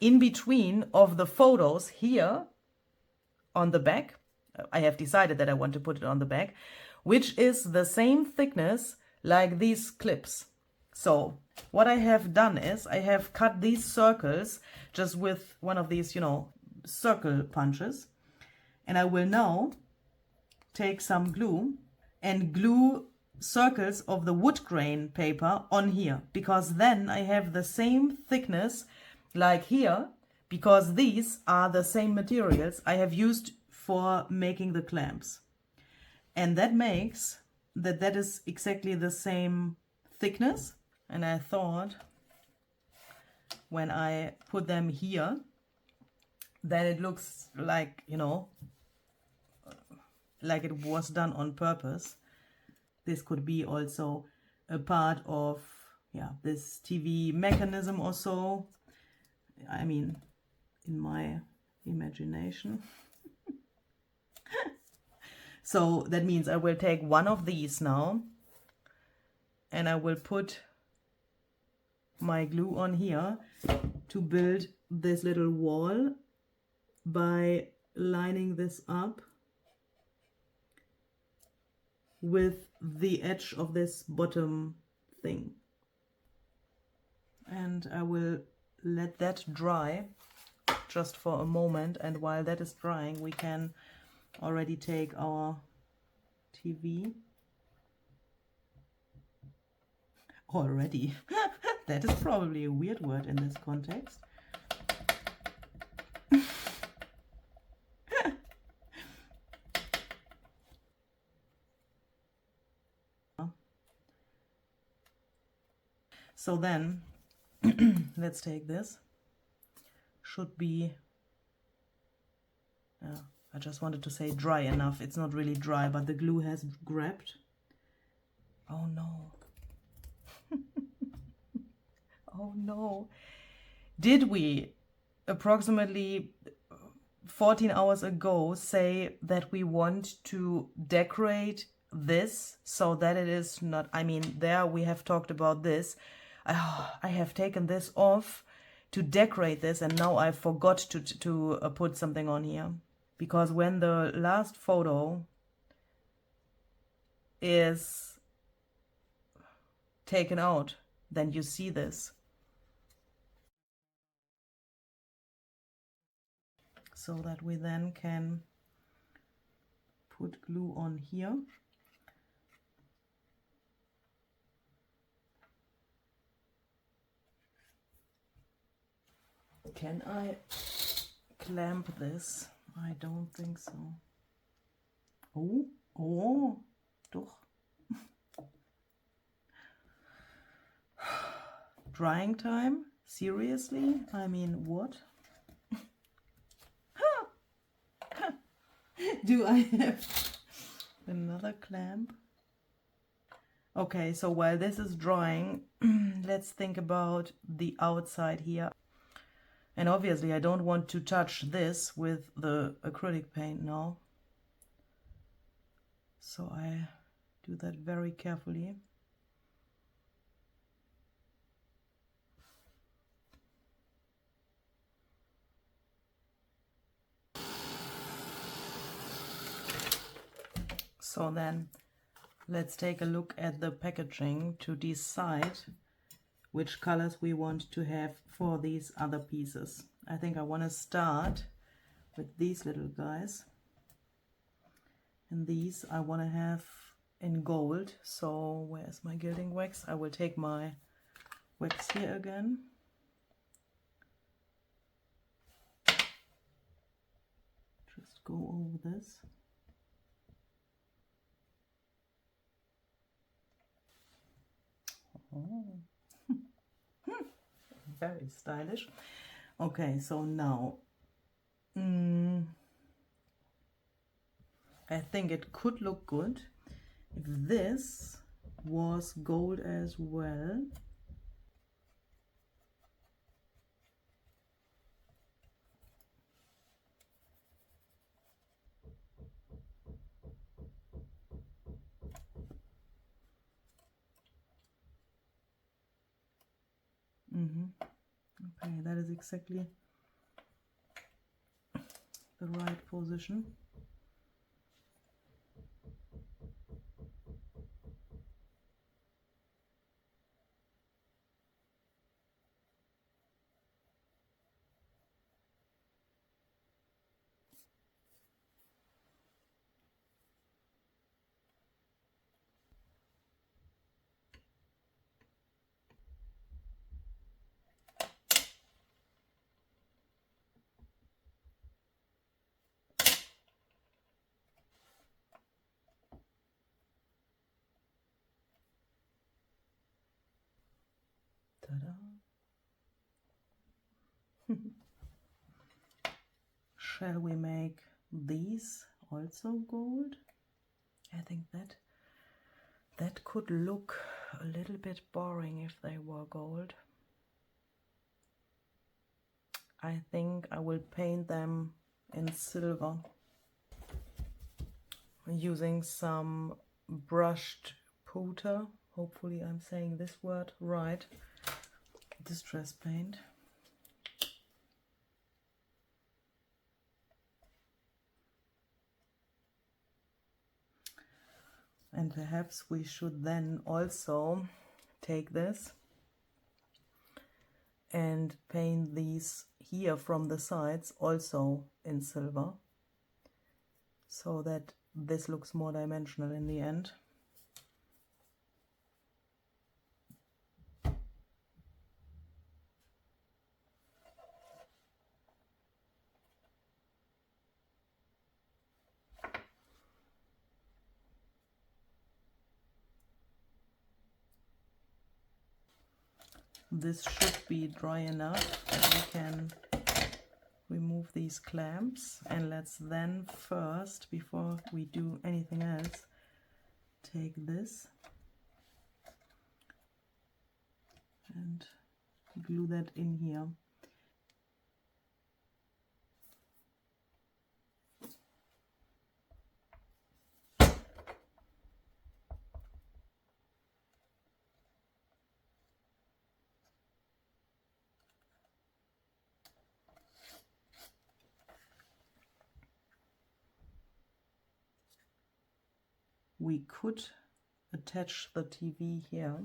in between of the photos here on the back. I have decided that I want to put it on the back, which is the same thickness like these clips. So what I have done is I have cut these circles just with one of these, you know, circle punches. And I will now take some glue and glue circles of the wood grain paper on here, because then I have the same thickness like here, because these are the same materials I have used for making the clamps. And that makes that is exactly the same thickness. And I thought when I put them here, that it looks like, you know, like it was done on purpose. This could be also a part of, yeah, this TV mechanism or so. I mean, in my imagination. So that means I will take one of these now and I will put my glue on here to build this little wall by lining this up with the edge of this bottom thing. And I will let that dry just for a moment, and while that is drying we can already take our TV. Already. That is probably a weird word in this context. So then, let's take this. Should be, I just wanted to say dry enough. It's not really dry, but the glue has grabbed. Oh no. Oh no. Did we approximately 14 hours ago say that we want to decorate this so that it is not, I mean, there we have talked about this. I have taken this off to decorate this, and now I forgot to put something on here, because when the last photo is taken out, then you see this. so that we then can put glue on here. Can I clamp this? I don't think so. Oh, doch. Drying time? Seriously? I mean, what? Do I have another clamp? Okay, so while this is drying, let's think about the outside here. And obviously I don't want to touch this with the acrylic paint now. So I do that very carefully. So then let's take a look at the packaging to decide which colors we want to have for these other pieces. I think I want to start with these little guys. And these I want to have in gold. So where's my gilding wax? I will take my wax here again. Just go over this. Oh. Very stylish. Okay, so now I think it could look good if this was gold as well. Okay, that is exactly the right position. Ta-da. Shall we make these also gold? I think that could look a little bit boring if they were gold. I think I will paint them in silver using some brushed powder. Hopefully I'm saying this word right. Distress paint. And perhaps we should then also take this and paint these here from the sides also in silver, so that this looks more dimensional in the end. This should be dry enough that we can remove these clamps, and let's then first, before we do anything else, take this and glue that in here. We could attach the TV here,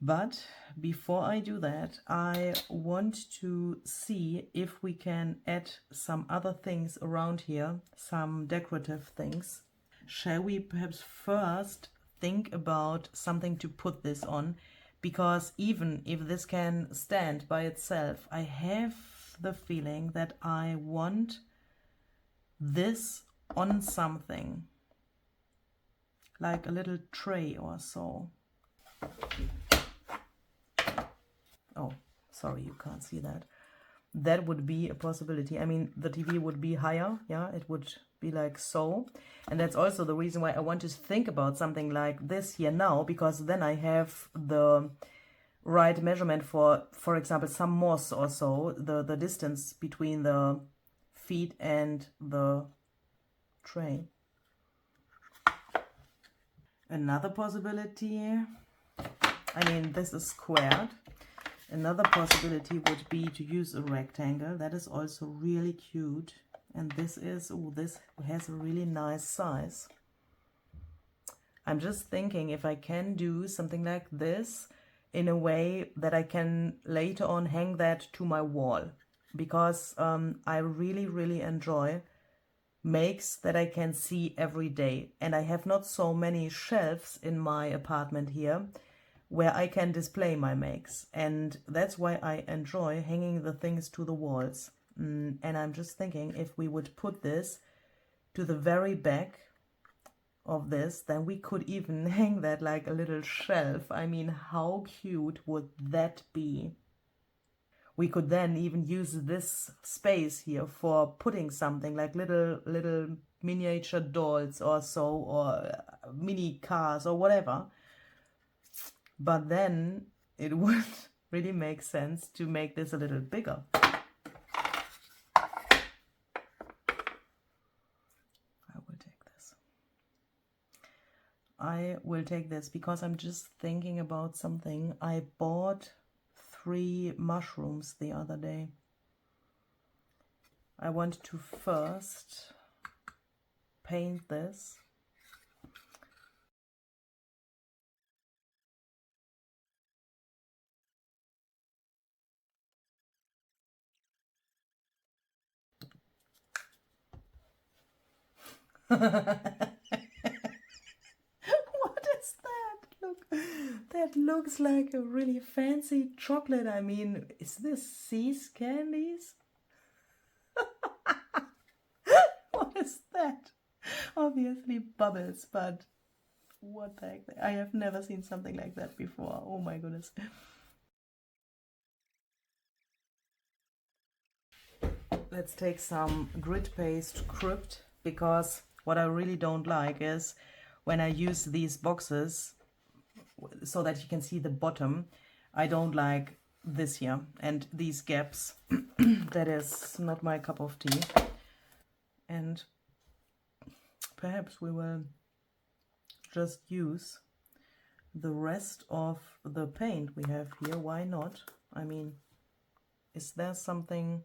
But before I do that, I want to see if we can add some other things around here, some decorative things. Shall we perhaps first think about something to put this on? Because even if this can stand by itself, I have the feeling that I want this on something, like a little tray or so. Oh, sorry, you can't see that. That would be a possibility. I mean, the TV would be higher, yeah, it would be like so. And that's also the reason why I want to think about something like this here now, because then I have the right measurement for example, some moss or so, the distance between the feet and the tray. Another possibility, I mean, this is squared. Another possibility would be to use a rectangle. That is also really cute. And this is, oh, this has a really nice size. I'm just thinking if I can do something like this in a way that I can later on hang that to my wall. Because I really, really enjoy makes that I can see every day. And I have not so many shelves in my apartment here where I can display my makes, and that's why I enjoy hanging the things to the walls. And I'm just thinking if we would put this to the very back of this, then we could even hang that like a little shelf. I mean, how cute would that be? We could then even use this space here for putting something like little miniature dolls or so, or mini cars or whatever. But then it would really make sense to make this a little bigger. I will take this. I will take this because I'm just thinking about something. I bought 3 mushrooms the other day. I want to first paint this. What is that? Look, that looks like a really fancy chocolate. I mean, is this C's candies? What is that? Obviously bubbles, but what the heck? I have never seen something like that before. Oh my goodness. Let's take some grit paste crypt, because what I really don't like is when I use these boxes so that you can see the bottom, I don't like this here and these gaps. That is not my cup of tea. And perhaps we will just use the rest of the paint we have here. Why not? I mean, is there something?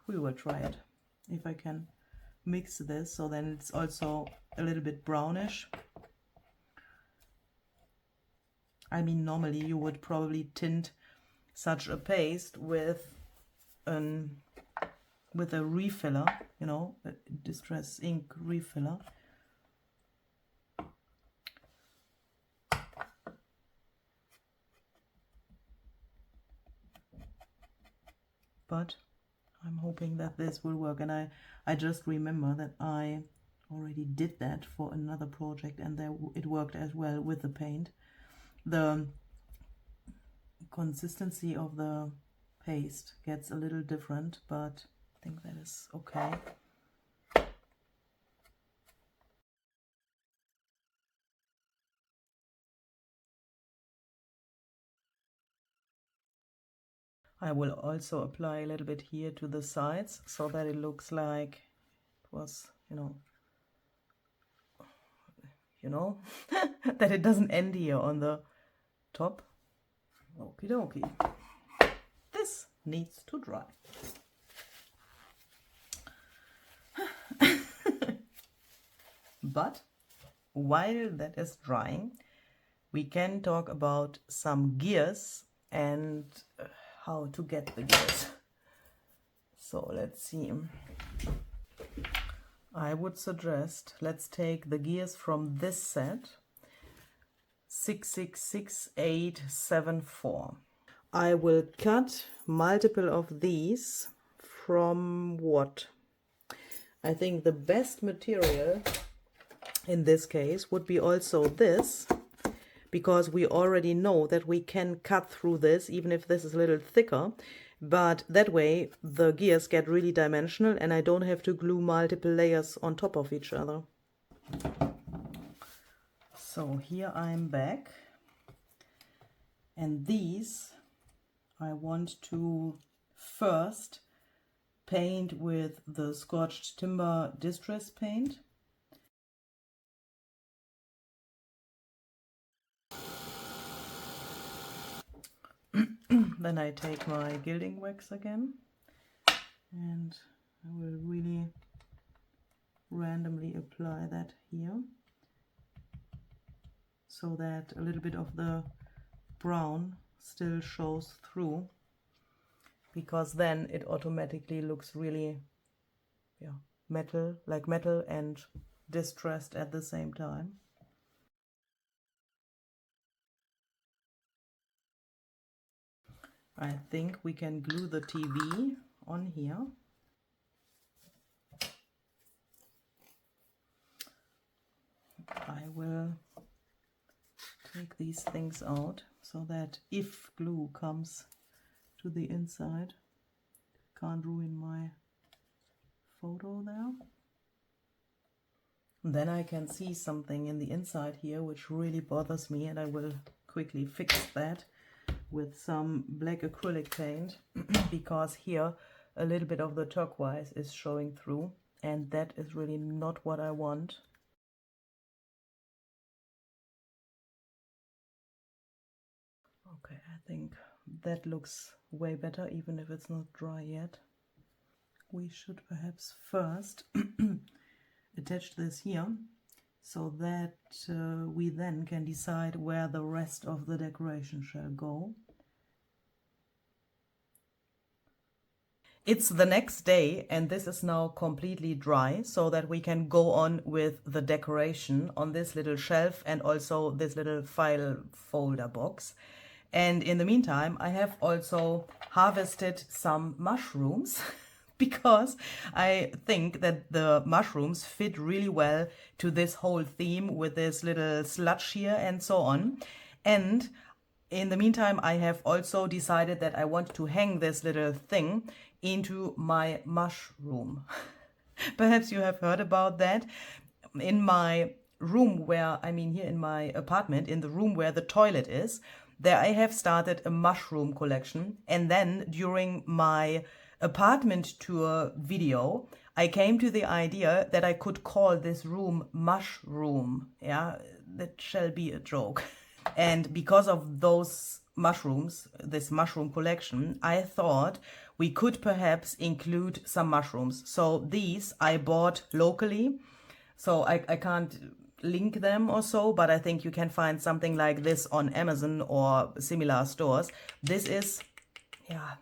We will try it. If I can mix this so then it's also a little bit brownish. I mean, normally you would probably tint such a paste with a refiller, you know, a distress ink refiller. But I'm hoping that this will work, and I just remember that I already did that for another project, and there it worked as well with the paint. The consistency of the paste gets a little different, but I think that is okay. I will also apply a little bit here to the sides so that it looks like it was, you know, that it doesn't end here on the top. Okie dokie. This needs to dry. But while that is drying, we can talk about some gears and how to get the gears. So let's see. I would suggest let's take the gears from this set, 666874. I will cut multiple of these from what? I think the best material in this case would be also this, because we already know that we can cut through this even if this is a little thicker. But that way the gears get really dimensional and I don't have to glue multiple layers on top of each other. So here I'm back, and these I want to first paint with the Scorched Timber Distress Paint. Then I take my gilding wax again, and I will really randomly apply that here, so that a little bit of the brown still shows through, because then it automatically looks really, yeah, metal, like metal and distressed at the same time. I think we can glue the TV on here. I will take these things out so that if glue comes to the inside, can't ruin my photo there. And then I can see something in the inside here which really bothers me, and I will quickly fix that with some black acrylic paint because here a little bit of the turquoise is showing through, and that is really not what I want. Okay, I think that looks way better even if it's not dry yet. We should perhaps first attach this here so that we then can decide where the rest of the decoration shall go. It's the next day and this is now completely dry, so that we can go on with the decoration on this little shelf and also this little file folder box. And in the meantime, I have also harvested some mushrooms because I think that the mushrooms fit really well to this whole theme with this little sludge here and so on. And in the meantime, I have also decided that I want to hang this little thing into my mushroom. Perhaps you have heard about that. In my room where, I mean here in my apartment, in the room where the toilet is, there I have started a mushroom collection. And then during my apartment tour video, I came to the idea that I could call this room Mushroom. Yeah, that shall be a joke. And because of those mushrooms, this mushroom collection, I thought we could perhaps include some mushrooms. So these I bought locally, so I can't link them or so, but I think you can find something like this on Amazon or similar stores. This is, yeah,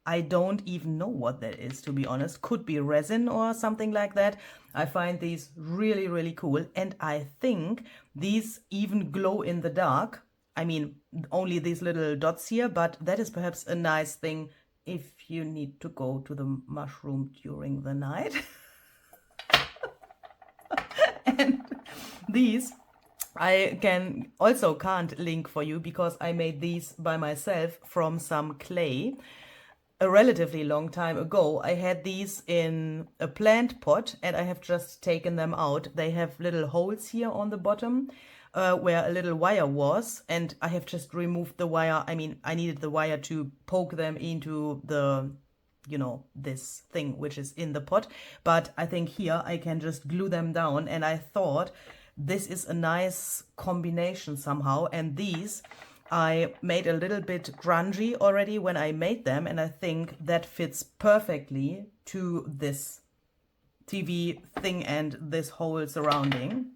I don't even know what that is, to be honest. Could be resin or something like that. I find these really, really cool. And I think these even glow in the dark. I mean, only these little dots here, but that is perhaps a nice thing if you need to go to the mushroom during the night. And these I can't link for you because I made these by myself from some clay. A relatively long time ago, I had these in a plant pot and I have just taken them out. They have little holes here on the bottom where a little wire was, and I have just removed the wire. I mean, I needed the wire to poke them into the, you know, this thing which is in the pot. But I think here I can just glue them down, and I thought this is a nice combination somehow. And these I made a little bit grungy already when I made them, and I think that fits perfectly to this TV thing and this whole surrounding.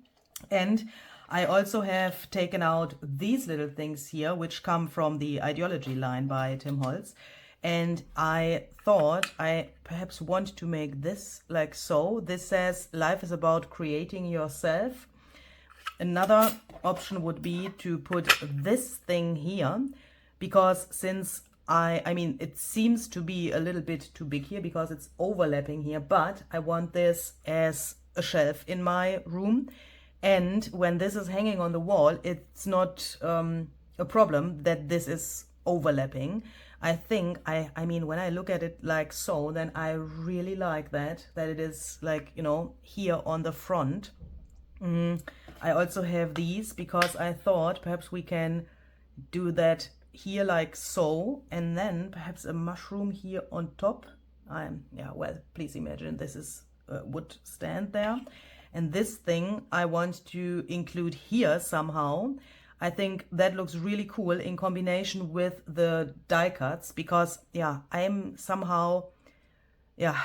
And I also have taken out these little things here, which come from the Ideology line by Tim Holtz. And I thought I perhaps want to make this like so. This says, life is about creating yourself. Another option would be to put this thing here, because since I mean, it seems to be a little bit too big here because it's overlapping here, but I want this as a shelf in my room. And when this is hanging on the wall, it's not a problem that this is overlapping. I think, I mean, when I look at it like so, then I really like that it is like, you know, here on the front. I also have these because I thought perhaps we can do that here like so, and then perhaps a mushroom here on top. Yeah, well, please imagine this is would stand there. And this thing I want to include here somehow. I think that looks really cool in combination with the die cuts, because yeah, I'm somehow, yeah,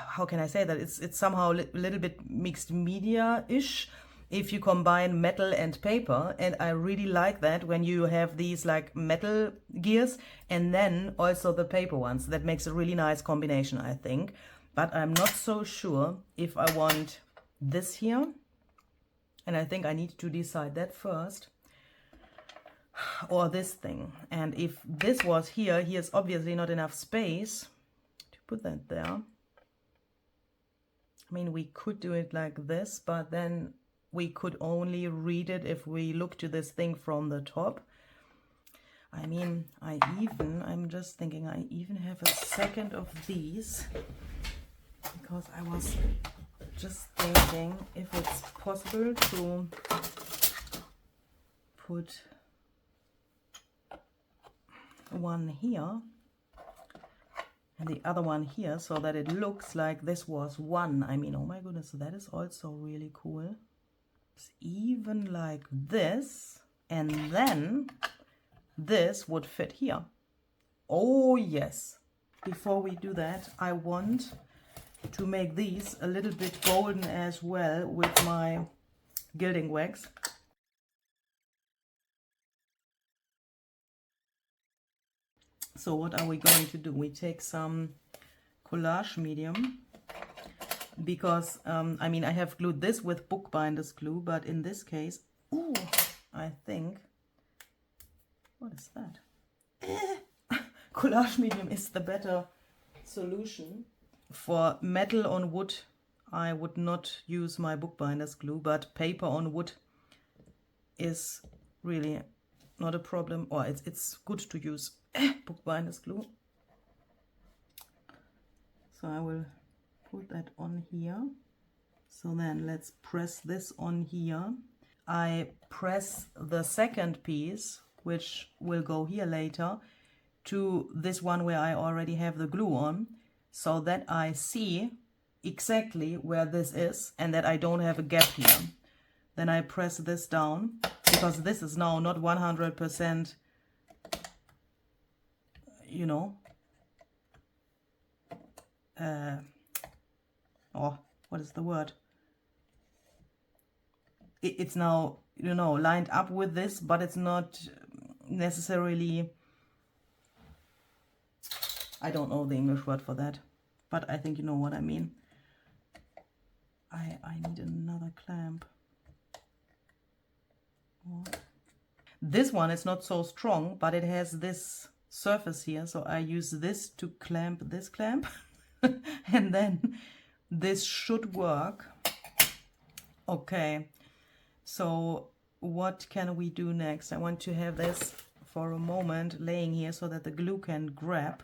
how can I say that? It's somehow a little bit mixed media-ish if you combine metal and paper. And I really like that when you have these like metal gears and then also the paper ones. That makes a really nice combination, I think. But I'm not so sure if I want this here. And I think I need to decide that first. Or this thing. And if this was here, here's obviously not enough space to put that there. I mean, we could do it like this, but then we could only read it if we look to this thing from the top. I mean, I'm just thinking I even have a second of these, because I was just thinking if it's possible to put one here and the other one here, so that it looks like this was one. I mean, oh my goodness, that is also really cool. It's even like this, and then this would fit here. Oh yes. Before we do that, I want to make these a little bit golden as well with my gilding wax. So what are we going to do? We take some collage medium, because I mean, I have glued this with bookbinder's glue, but in this case, ooh, I think, what is that? Collage medium is the better solution. For metal on wood, I would not use my bookbinder's glue, but paper on wood is really not a problem, or it's good to use bookbinder's glue. So I will put that on here. So then let's press this on here. I press the second piece, which will go here later, to this one where I already have the glue on, so that I see exactly where this is and that I don't have a gap here. Then I press this down, because this is now not 100%, you know, oh, what is the word? It's now, you know, lined up with this, but it's not necessarily, I don't know the English word for that, but I think you know what I mean. I need another clamp. What? This one is not so strong, but it has this surface here, so I use this to clamp this clamp. And then this should work. Okay, so what can we do next? I want to have this for a moment laying here so that the glue can grab.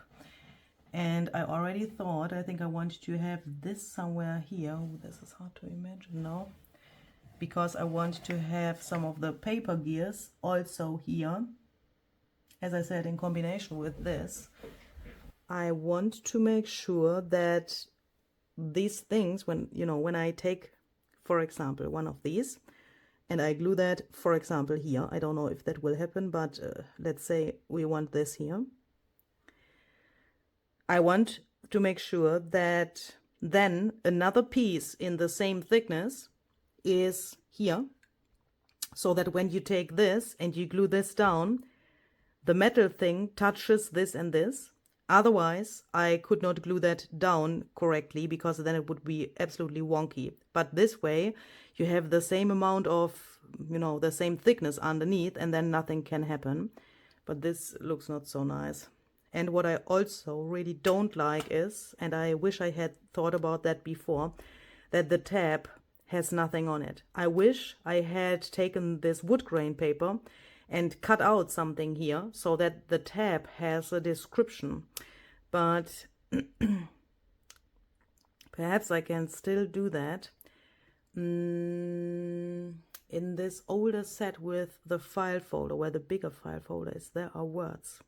And I already thought, I think I want to have this somewhere here. Oh, this is hard to imagine now, because I want to have some of the paper gears also here. As I said, in combination with this, I want to make sure that these things, when, you know, when I take, for example, one of these and I glue that, for example, here, I don't know if that will happen, but let's say we want this here. I want to make sure that then another piece in the same thickness is here, so that when you take this and you glue this down, the metal thing touches this and this. Otherwise, I could not glue that down correctly because then it would be absolutely wonky. But this way, you have the same amount of, the same thickness underneath, and then nothing can happen. But this looks not so nice. And what I also really don't like is, and I wish I had thought about that before, that the tab has nothing on it. I wish I had taken this wood grain paper and cut out something here so that the tab has a description. But perhaps I can still do that. In this older set with the file folder, where the bigger file folder is, there are words.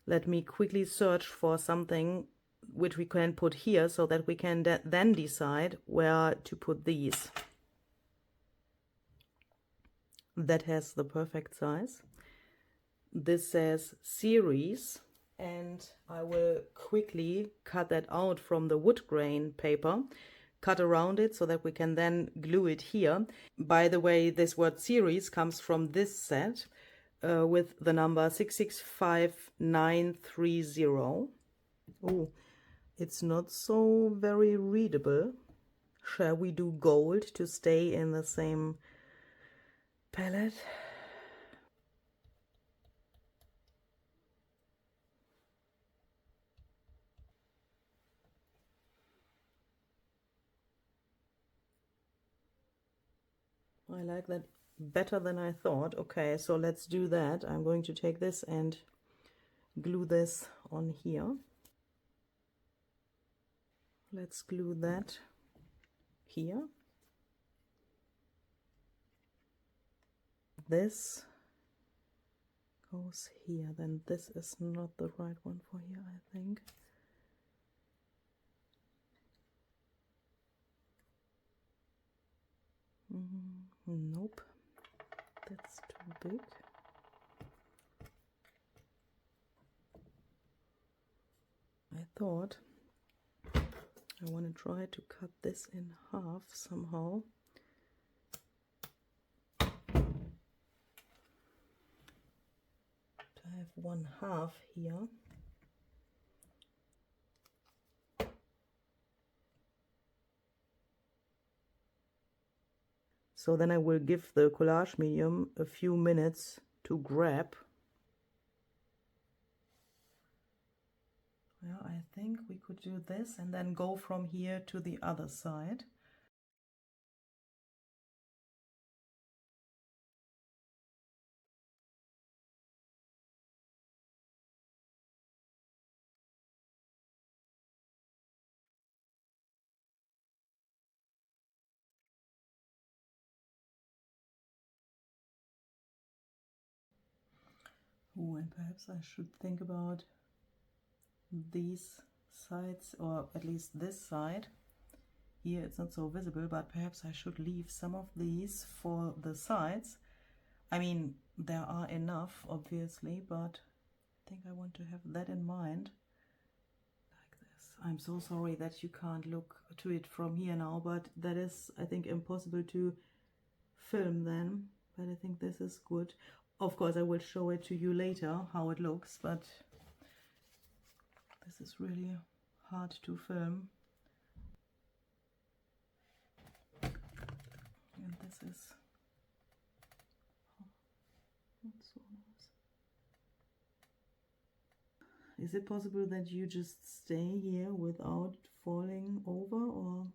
Let me quickly search for something which we can put here so that we can then decide where to put these. That has the perfect size. This says series, and I will quickly cut that out from the wood grain paper, cut around it so that we can then glue it here. By the way, this word series comes from this set with the number 665930. Oh, it's not so very readable. Shall we do gold to stay in the same palette? I like that better than I thought. Okay, so let's do that. I'm going to take this and glue this on here. Let's glue that here. This goes here. Then this is not the right one for here, I think. Nope, that's too big. I thought I want to try to cut this in half somehow. To have 1/2 here. So then I will give the collage medium a few minutes to grab. Yeah, I think we could do this and then go from here to the other side. Oh, and perhaps I should think about these sides, or at least this side. Here it's not so visible, but perhaps I should leave some of these for the sides. I mean, there are enough, obviously, but I think I want to have that in mind. Like this. I'm so sorry that you can't look to it from here now, but that is, I think, impossible to film then. But I think this is good. Of course, I will show it to you later, how it looks, but this is really hard to film. And this is not so nice. Is it possible that you just stay here without falling over, or?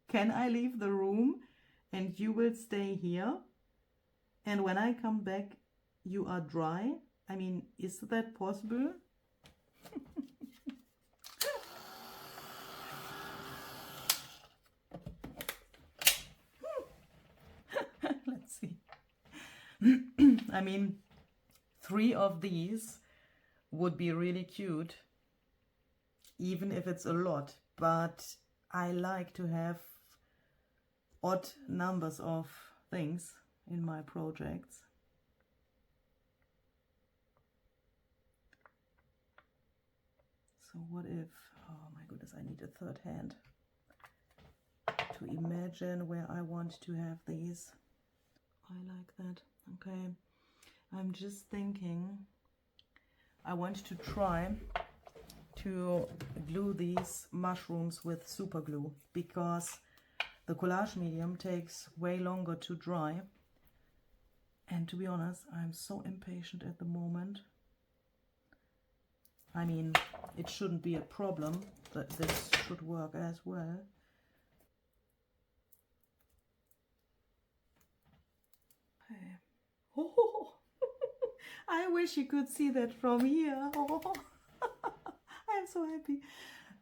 Can I leave the room and you will stay here? And when I come back, you are dry? I mean, is that possible? Let's see. I mean, 3 of these would be really cute, even if it's a lot, but I like to have odd numbers of things in my projects. So what if, oh my goodness, I need a third hand to imagine where I want to have these. I like that. Okay, I'm just thinking I want to try to glue these mushrooms with super glue, because the collage medium takes way longer to dry, and to be honest, I'm so impatient at the moment. I mean, it shouldn't be a problem, but this should work as well. Okay. Oh, I wish you could see that from here. Oh, I'm so happy.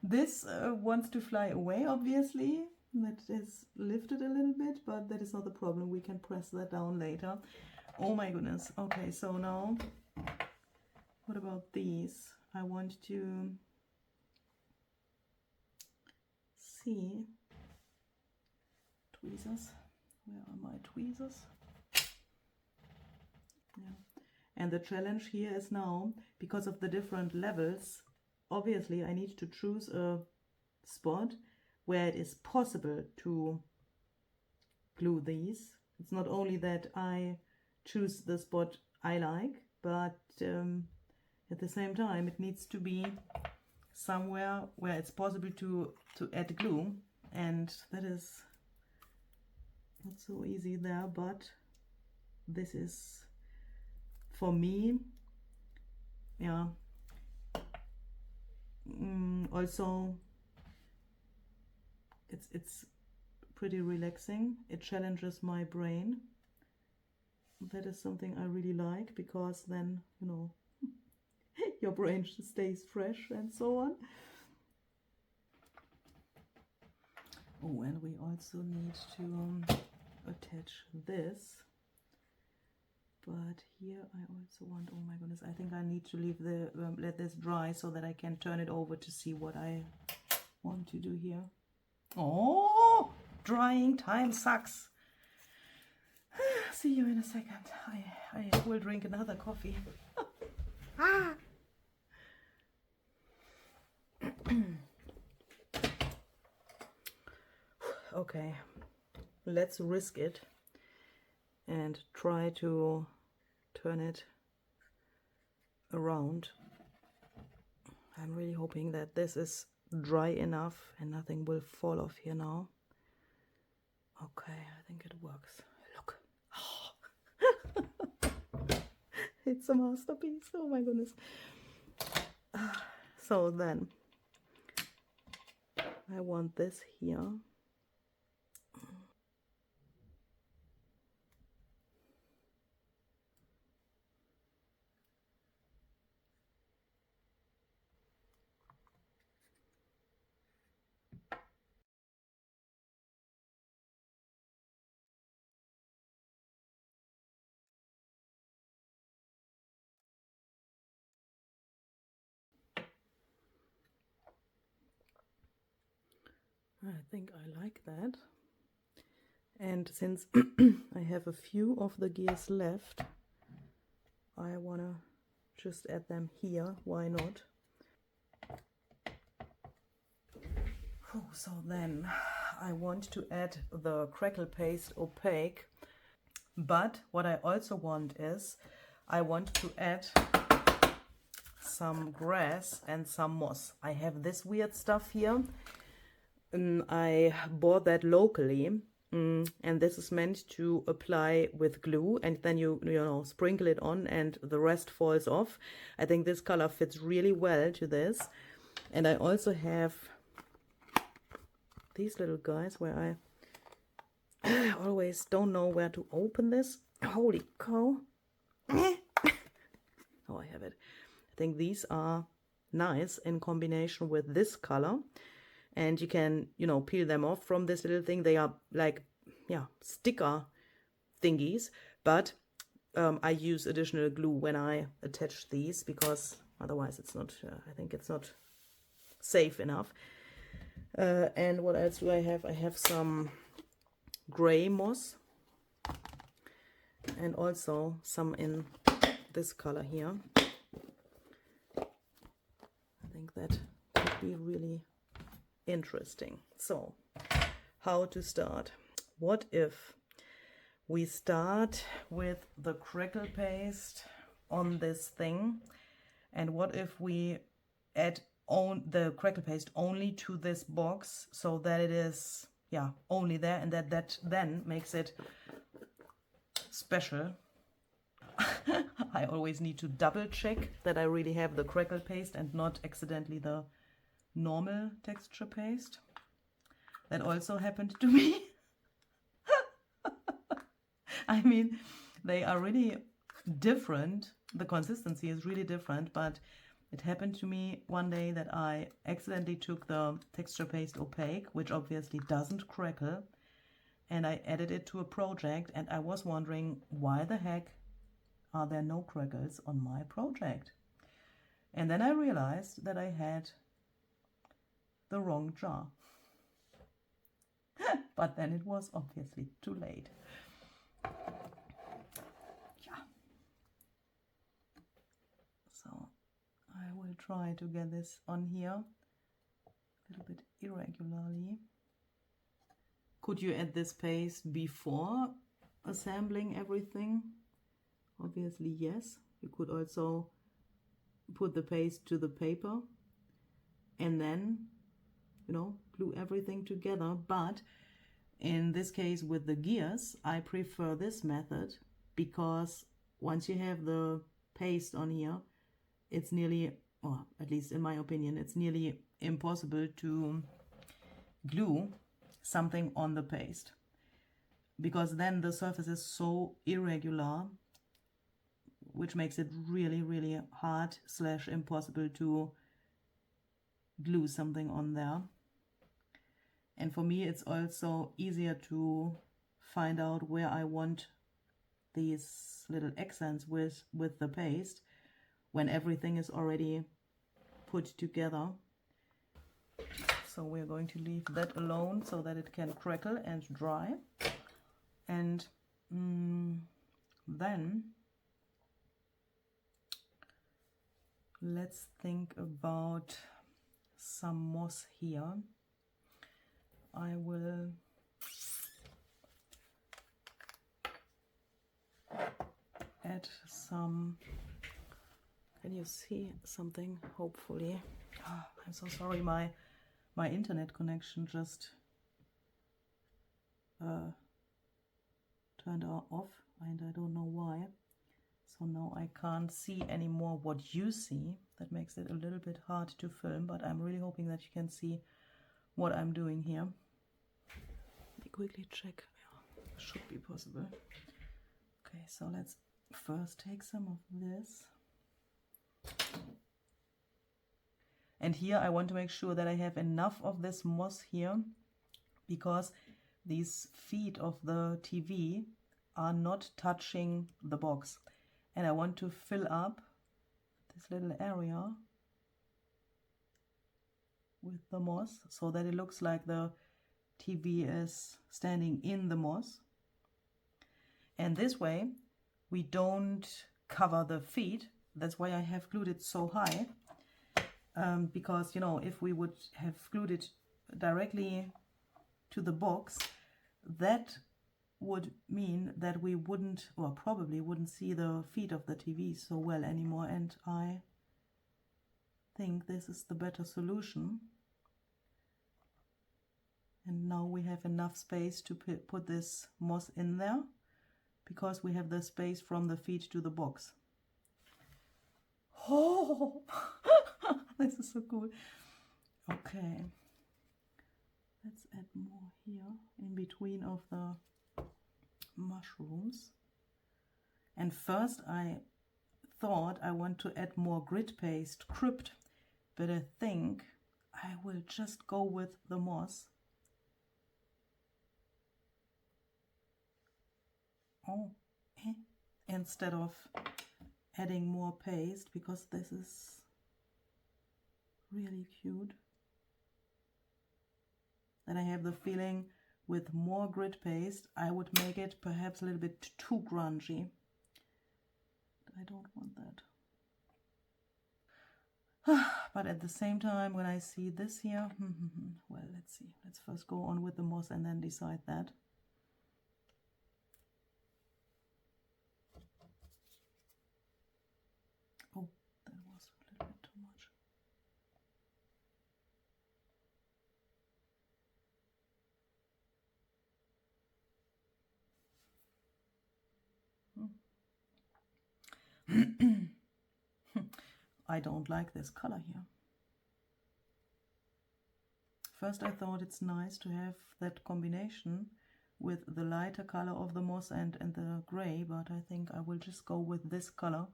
This wants to fly away, obviously. That is lifted a little bit, but that is not the problem. We can press that down later. Oh my goodness. Okay, so now, what about these? I want to see tweezers. Where are my tweezers? Yeah. And the challenge here is now, because of the different levels, obviously I need to choose a spot where it is possible to glue these. It's not only that I choose the spot I like, but at the same time it needs to be somewhere where it's possible to add glue, and that is not so easy there, but this is, for me, yeah, also it's pretty relaxing. It challenges my brain. That is something I really like, because then, you know, your brain stays fresh and so on. Oh, and we also need to attach this. But here I also want, oh my goodness, I think I need to leave the, let this dry so that I can turn it over to see what I want to do here. Oh, drying time sucks. See you in a second. I will drink another coffee. Ah. Okay, let's risk it and try to turn it around. I'm really hoping that this is dry enough and nothing will fall off here now. Okay, I think it works. Look. Oh. It's a masterpiece. Oh my goodness. So then I want this here. I think I like that. And since I have a few of the gears left, I want to just add them here. Why not? Oh, so then I want to add the crackle paste opaque. But what I also want is, I want to add some grass and some moss. I have this weird stuff here. I bought that locally, and this is meant to apply with glue, and then you know, sprinkle it on and the rest falls off. I think this color fits really well to this. And I also have these little guys where I always don't know where to open this. Holy cow. Oh, I have it. I think these are nice in combination with this color. And you can, you know, peel them off from this little thing. They are like, yeah, sticker thingies. But I use additional glue when I attach these, because otherwise it's not, I think it's not safe enough. And what else do I have? I have some gray moss. And also some in this color here. I think that be really interesting. So, how to start? What if we start with the crackle paste on this thing, and what if we add the crackle paste only to this box, so that it is, yeah, only there, and that then makes it special. I always need to double check that I really have the crackle paste and not accidentally the normal texture paste. That also happened to me. I mean, they are really different. The consistency is really different, but it happened to me one day that I accidentally took the texture paste opaque, which obviously doesn't crackle, and I added it to a project, and I was wondering, why the heck are there no crackles on my project? And then I realized that I had the wrong jar. But then it was obviously too late. Yeah. So I will try to get this on here a little bit irregularly. Could you add this paste before assembling everything? Obviously, yes. You could also put the paste to the paper and then, you know, glue everything together. But in this case with the gears, I prefer this method, because once you have the paste on here, it's nearly, or at least in my opinion, it's nearly impossible to glue something on the paste, because then the surface is so irregular, which makes it really, really hard / impossible to glue something on there. And for me, it's also easier to find out where I want these little accents with the paste when everything is already put together. So we're going to leave that alone so that it can crackle and dry. And then let's think about some moss here. I will add some, can you see something? Hopefully. Oh, I'm so sorry, my internet connection just turned off, and I don't know why. So now I can't see anymore what you see. That makes it a little bit hard to film, but I'm really hoping that you can see what I'm doing here. Let me quickly check. Yeah, should be possible. Okay, so let's first take some of this. And here I want to make sure that I have enough of this moss here, because these feet of the TV are not touching the box. And I want to fill up this little area with the moss so that it looks like the TV is standing in the moss. And this way we don't cover the feet. That's why I have glued it so high, because, you know, if we would have glued it directly to the box, that would mean that we wouldn't, or probably wouldn't, see the feet of the TV so well anymore. And I think this is the better solution. And now we have enough space to put this moss in there, because we have the space from the feet to the box. Oh, this is so cool. Okay, let's add more here in between of the mushrooms. And first I thought I want to add more grit paste, crypt, but I think I will just go with the moss. Instead of adding more paste, because this is really cute. Then I have the feeling with more grit paste I would make it perhaps a little bit too grungy. I don't want that. But at the same time, when I see this here, well, let's see. Let's first go on with the moss and then decide that. Oh, that was a little bit too much. I don't like this color here. First I thought it's nice to have that combination with the lighter color of the moss and the gray, but I think I will just go with this color.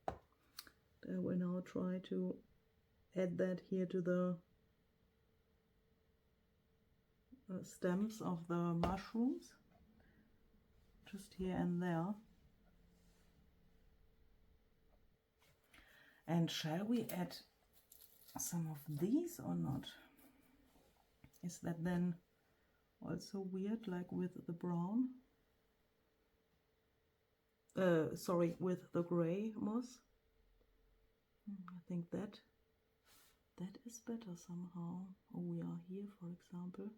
I will now try to add that here to the stems of the mushrooms, just here and there. And shall we add some of these or not? Is that then also weird, like with the brown? Sorry, with the gray moss. I think that is better somehow. Oh, we are here, for example.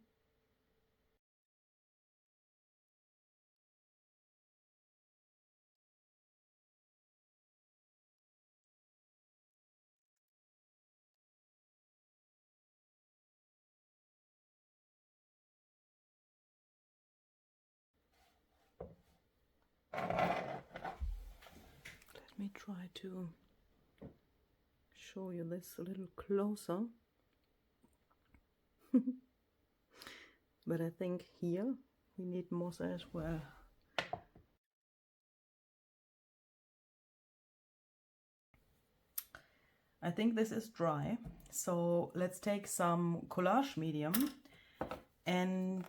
Let me try to show you this a little closer. But I think here we need moss as well. I think this is dry, so let's take some collage medium and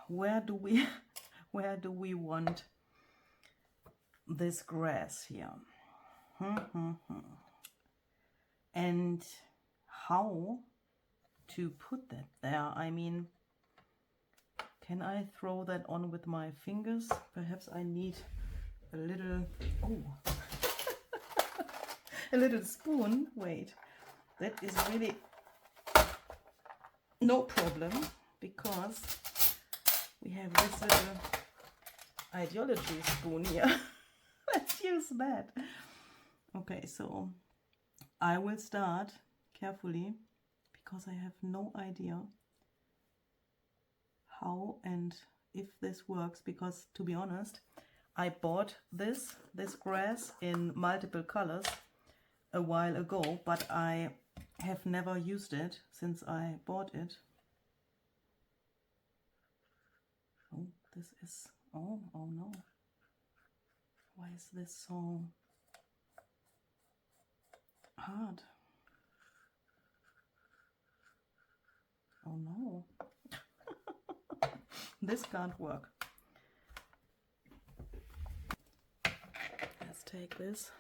where do we want this grass here? And how to put that there? I mean, can I throw that on with my fingers? Perhaps I need a little, oh, a little spoon. Wait, that is really no problem, because we have this little ideology spoon here. Let's use that. Okay, so I will start carefully, because I have no idea how and if this works, because to be honest, I bought this grass in multiple colors a while ago, but I have never used it since I bought it. Oh, this is, oh no. Why is this so hard? Oh no. This can't work. Let's take this.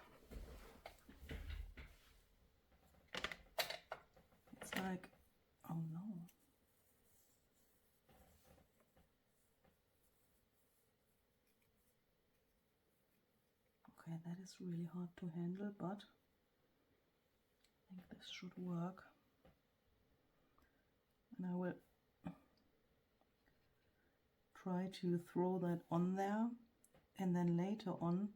It's like, oh no. Okay, that is really hard to handle, but I think this should work. And I will try to throw that on there, and then later on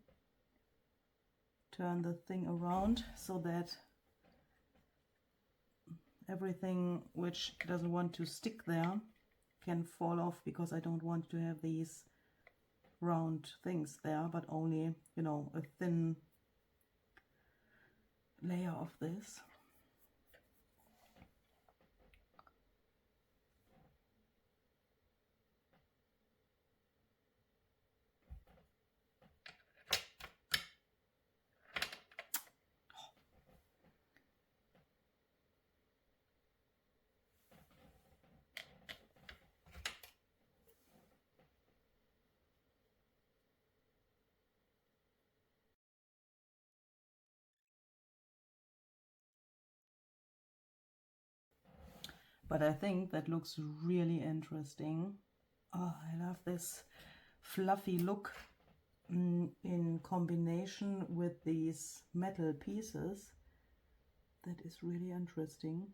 turn the thing around so that everything which doesn't want to stick there can fall off, because I don't want to have these round things there, but only, you know, a thin layer of this. But I think that looks really interesting. Oh, I love this fluffy look in combination with these metal pieces. That is really interesting.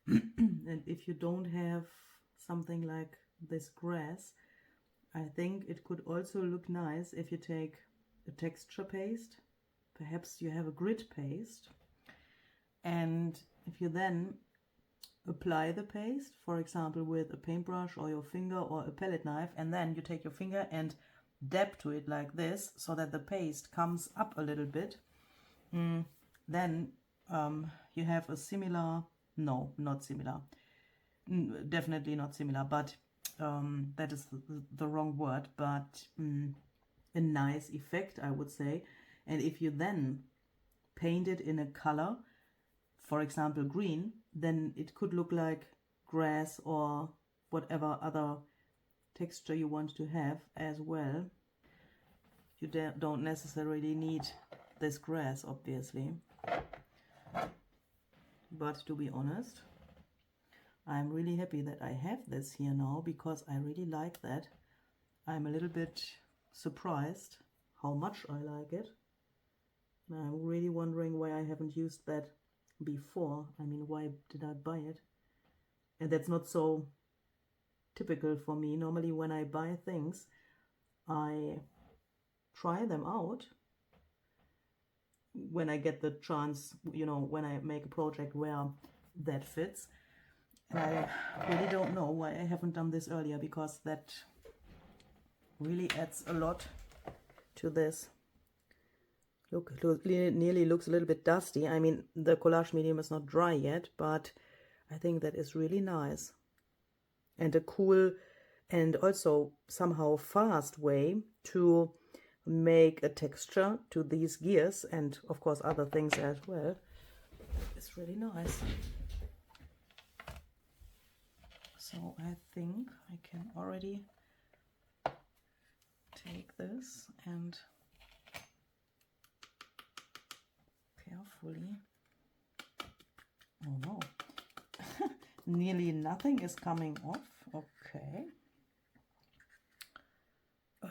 And if you don't have something like this grass, I think it could also look nice if you take a texture paste. Perhaps you have a grit paste, and if you then apply the paste, for example with a paintbrush or your finger or a palette knife, and then you take your finger and dab to it like this so that the paste comes up a little bit, then you have a similar, no, not similar, definitely not similar, but that is the wrong word, but a nice effect, I would say. And if you then paint it in a color, for example green, then it could look like grass or whatever other texture you want to have as well. You don't necessarily need this grass, obviously, but to be honest, I'm really happy that I have this here now, because I really like that. I'm a little bit surprised how much I like it. I'm really wondering why I haven't used that before. I mean, why did I buy it? And that's not so typical for me. Normally when I buy things, I try them out when I get the chance, you know, when I make a project where that fits. And I really don't know why I haven't done this earlier, because that really adds a lot to this. Look, it nearly looks a little bit dusty. I mean, the collage medium is not dry yet, but I think that is really nice. And a cool and also somehow fast way to make a texture to these gears, and of course other things as well. It's really nice. So I think I can already take this and carefully, oh no, nearly nothing is coming off. Okay.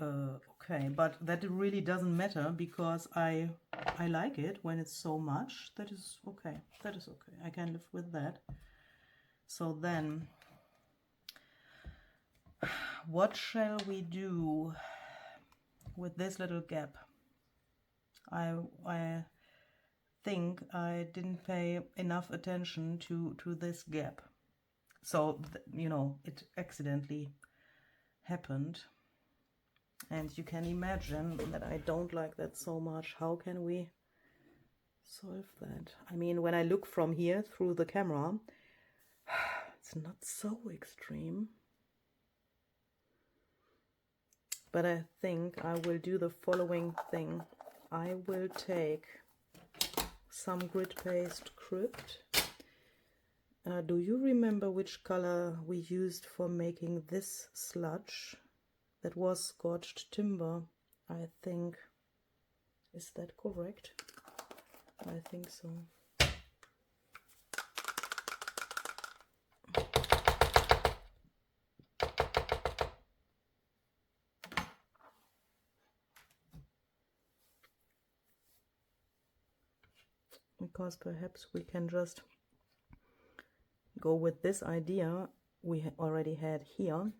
Okay, but that really doesn't matter, because I like it when it's so much. That is okay. That is okay. I can live with that. So then, what shall we do with this little gap? I think I didn't pay enough attention to this gap. So, you know, it accidentally happened. And you can imagine that I don't like that so much. How can we solve that? I mean, when I look from here through the camera, it's not so extreme. But I think I will do the following thing. I will take some grit paste crypt. Do you remember which color we used for making this sludge? That was scorched timber, I think. Is that correct? I think so. Because perhaps we can just go with this idea we already had here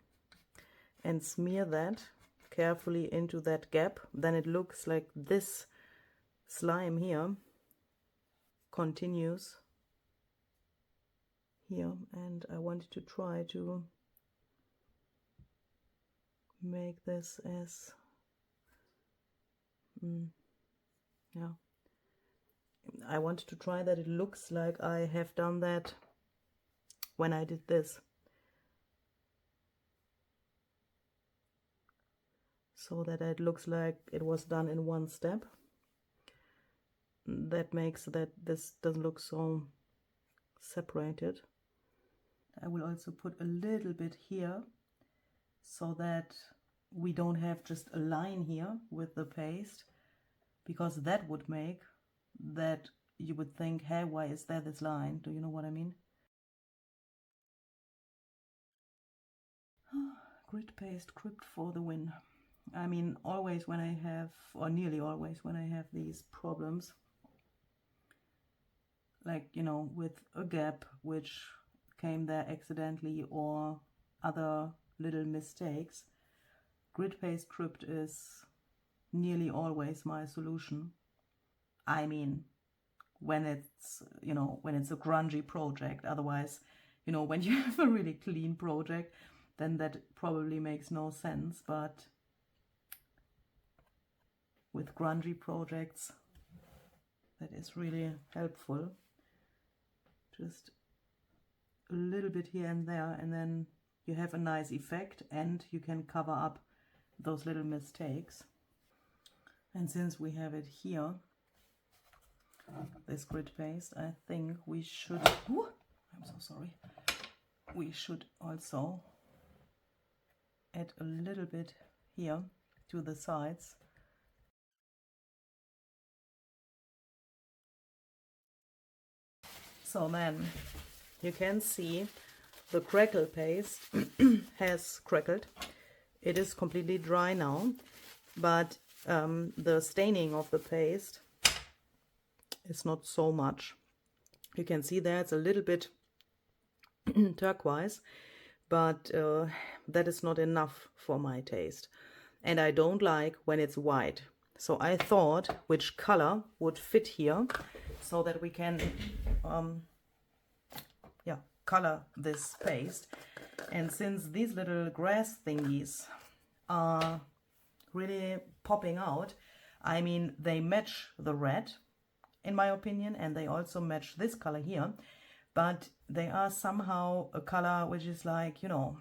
and smear that carefully into that gap. Then it looks like this slime here continues here, and I wanted to try to make this as yeah, I wanted to try that it looks like I have done that when I did this, so that it looks like it was done in one step. That makes that this doesn't look so separated. I will also put a little bit here so that we don't have just a line here with the paste, because that would make that you would think, hey, why is there this line? Do you know what I mean? Grid paste, crypt for the win. I mean, always when I have, or nearly always when I have these problems, like, you know, with a gap which came there accidentally or other little mistakes, grid paste crypt is nearly always my solution. I mean, when it's, you know, when it's a grungy project. Otherwise, you know, when you have a really clean project, then that probably makes no sense. But with grungy projects, that is really helpful. Just a little bit here and there, and then you have a nice effect and you can cover up those little mistakes. And since we have it here, this grid paste, I think we should, I'm so sorry, we should also add a little bit here to the sides. So then you can see the crackle paste has crackled. It is completely dry now, but the staining of the paste is not so much. You can see there it's a little bit turquoise, but that is not enough for my taste. And I don't like when it's white. So I thought which color would fit here so that we can color this paste. And since these little grass thingies are really popping out, I mean, they match the red in my opinion, and they also match this color here, but they are somehow a color which is like, you know,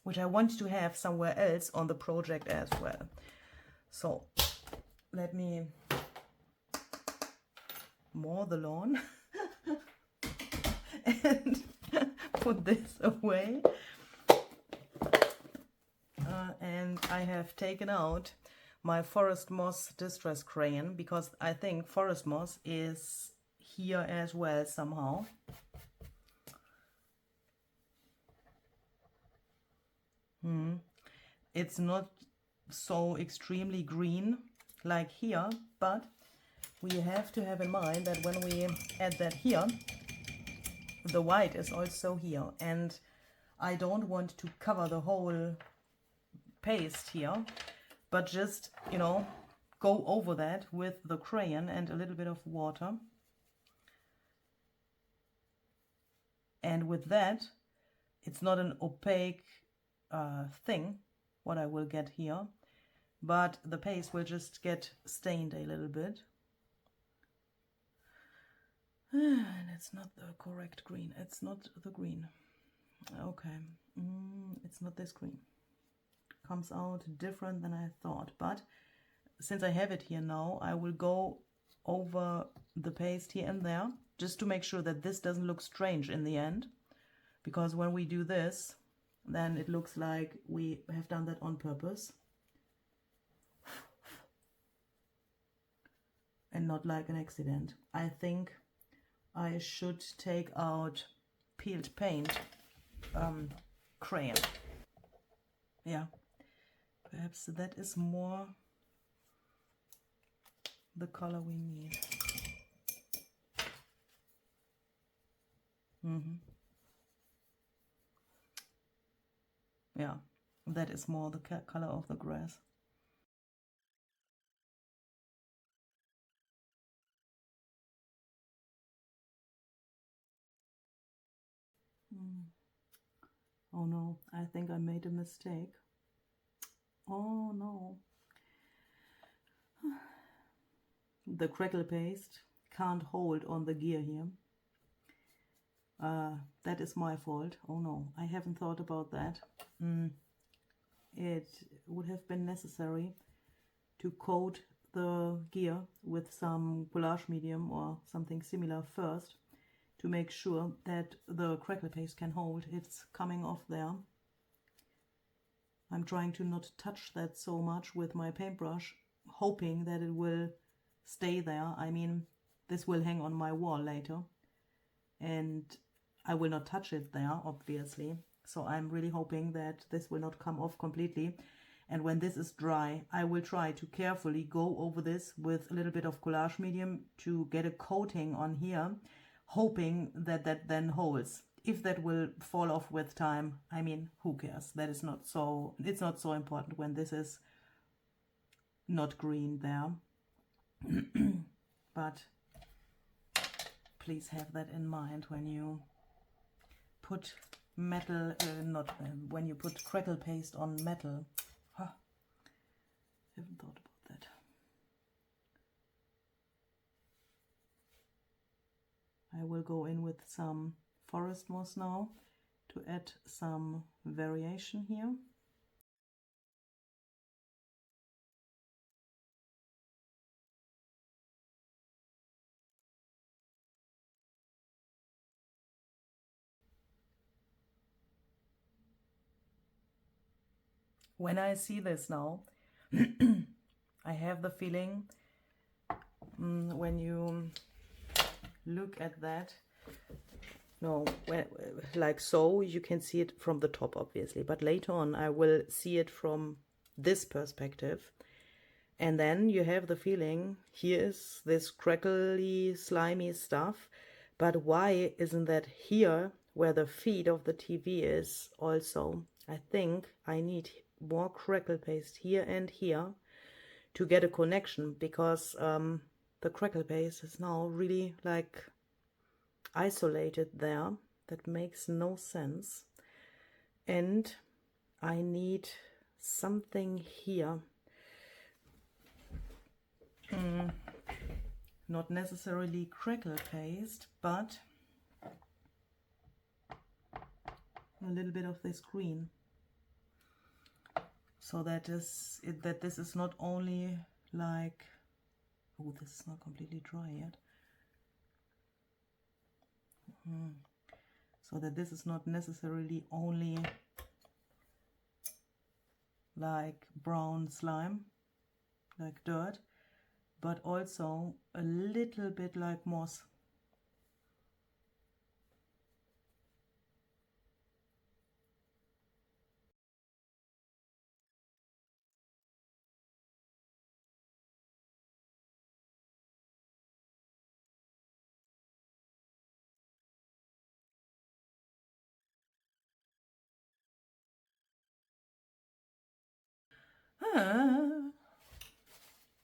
which I want to have somewhere else on the project as well. So let me mow the lawn and put this away. And I have taken out my forest moss distress crayon, because I think forest moss is here as well somehow. It's not so extremely green like here, but we have to have in mind that when we add that here, the white is also here, and I don't want to cover the whole paste here, but just, you know, go over that with the crayon and a little bit of water. And with that, it's not an opaque thing, what I will get here, but the paste will just get stained a little bit. And it's not the correct green. It's not the green. Okay, it's not this green. Comes out different than I thought, but since I have it here now, I will go over the paste here and there just to make sure that this doesn't look strange in the end, because when we do this, then it looks like we have done that on purpose and not like an accident. I think I should take out peeled paint crayon. Yeah, perhaps that is more the color we need. Yeah, that is more the color of the grass. Oh no, I think I made a mistake. Oh no. The crackle paste can't hold on the gear here. That is my fault. Oh no, I haven't thought about that. It would have been necessary to coat the gear with some gouache medium or something similar first to make sure that the crackle paste can hold. It's coming off there. I'm trying to not touch that so much with my paintbrush, hoping that it will stay there. I mean, this will hang on my wall later, and I will not touch it there, obviously. So I'm really hoping that this will not come off completely. And when this is dry, I will try to carefully go over this with a little bit of collage medium to get a coating on here, hoping that that then holds. If that will fall off with time, I mean, who cares? That is not so, it's not so important when this is not green there. But please have that in mind when you put metal, when you put crackle paste on metal. Huh. Haven't thought about that. I will go in with some forest moss now to add some variation here. When I see this now, I have the feeling when you look at that, no, like so, you can see it from the top, obviously, but later on I will see it from this perspective, and then you have the feeling, here's this crackly, slimy stuff, but why isn't that here, where the feet of the TV is also? I think I need more crackle paste here and here to get a connection, because the crackle paste is now really like isolated there. That makes no sense, and I need something here, not necessarily crackle paste, but a little bit of this green, so that this is not only like, oh, this is not completely dry yet. So that this is not necessarily only like brown slime, like dirt, but also a little bit like moss.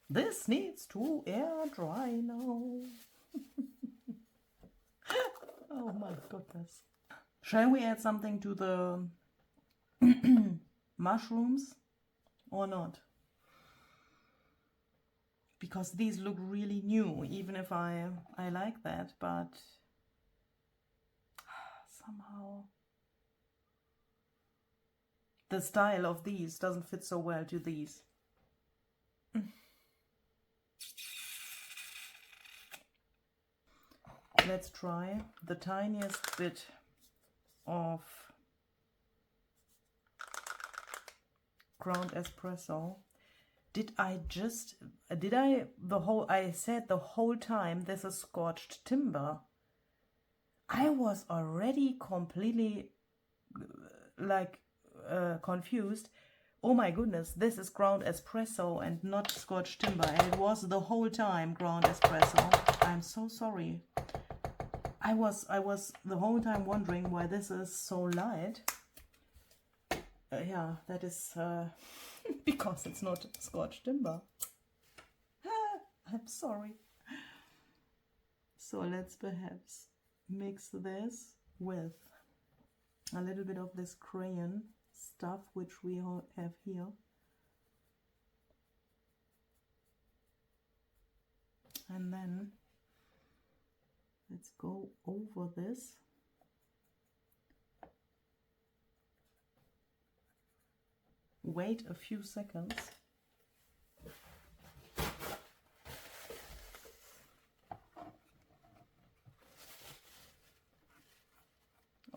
This needs to air dry now. Oh my goodness. Shall we add something to the mushrooms or not? Because these look really new, even if I like that, but somehow the style of these doesn't fit so well to these. Let's try the tiniest bit of ground espresso. I said the whole time this is scorched timber. I was already completely like confused. Oh my goodness, this is ground espresso and not scorched timber, and it was the whole time ground espresso. I'm so sorry. I was the whole time wondering why this is so light. Yeah, that is because it's not scorched timber. I'm sorry. So let's perhaps mix this with a little bit of this crayon stuff which we have here. And then let's go over this. Wait a few seconds.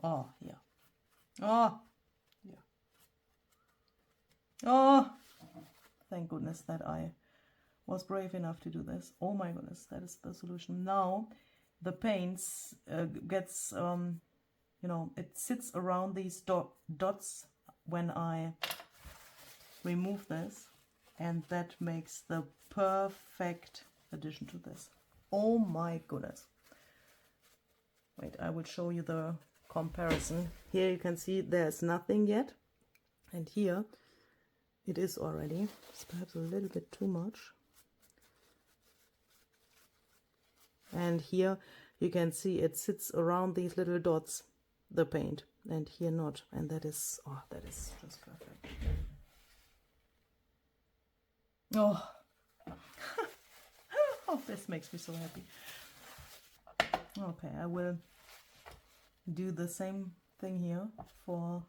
Oh, yeah. Oh, yeah. Oh, thank goodness that I was brave enough to do this. Oh my goodness, that is the solution. Now the paints gets, you know, it sits around these dots when I remove this, and that makes the perfect addition to this. Oh my goodness. Wait, I will show you the comparison. Here you can see there's nothing yet, and here it is already. It's perhaps a little bit too much. And here you can see it sits around these little dots, the paint, and here not. And that is, oh, that is just perfect. Oh, oh, this makes me so happy. Okay, I will do the same thing here for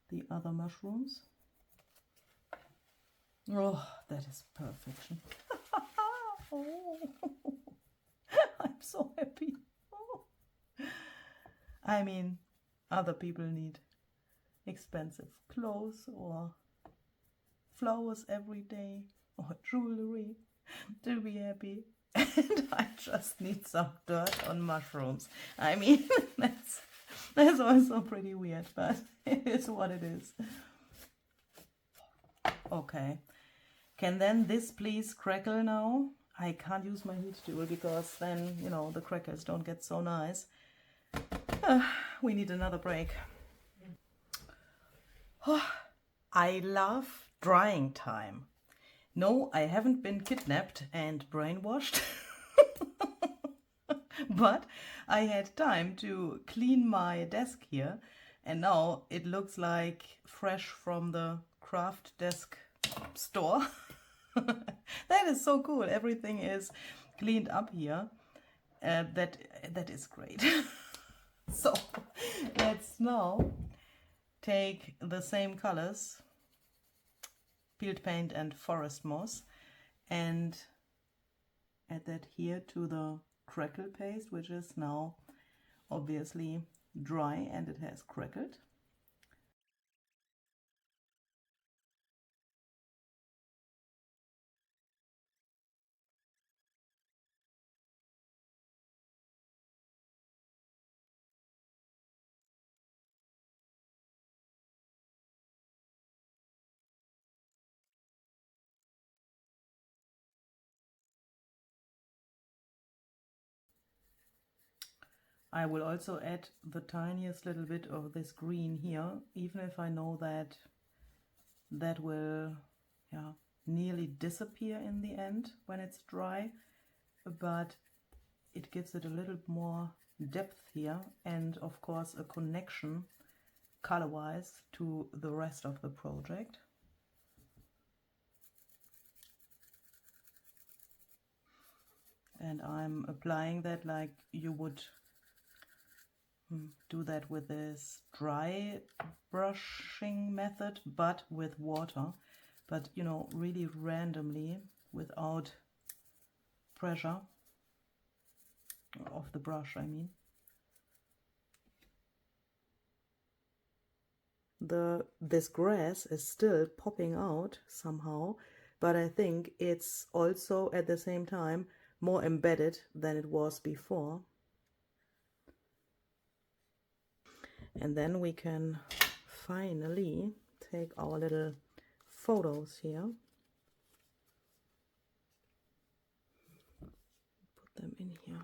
the other mushrooms. Oh, that is perfection. Oh, I'm so happy. Oh. I mean, other people need expensive clothes or flowers every day or jewelry to be happy. And I just need some dirt on mushrooms. I mean, that's also pretty weird, but it is what it is. Okay. Can then this please crackle now? I can't use my heat tool because then, you know, the crackles don't get so nice. We need another break. Oh, I love drying time. No, I haven't been kidnapped and brainwashed. But I had time to clean my desk here, and now it looks like fresh from the craft desk store. That is so cool. Everything is cleaned up here. That is great. So let's now take the same colors, peeled paint and forest moss, and add that here to the crackle paste, which is now obviously dry and it has crackled. I will also add the tiniest little bit of this green here, even if I know that that will, yeah, nearly disappear in the end when it's dry, but it gives it a little more depth here, and of course a connection color-wise to the rest of the project. And I'm applying that like you would do that with this dry brushing method, but with water, but you know, really randomly, without pressure of the brush, I mean. This grass is still popping out somehow, but I think it's also at the same time more embedded than it was before. And then we can finally take our little photos here, put them in here.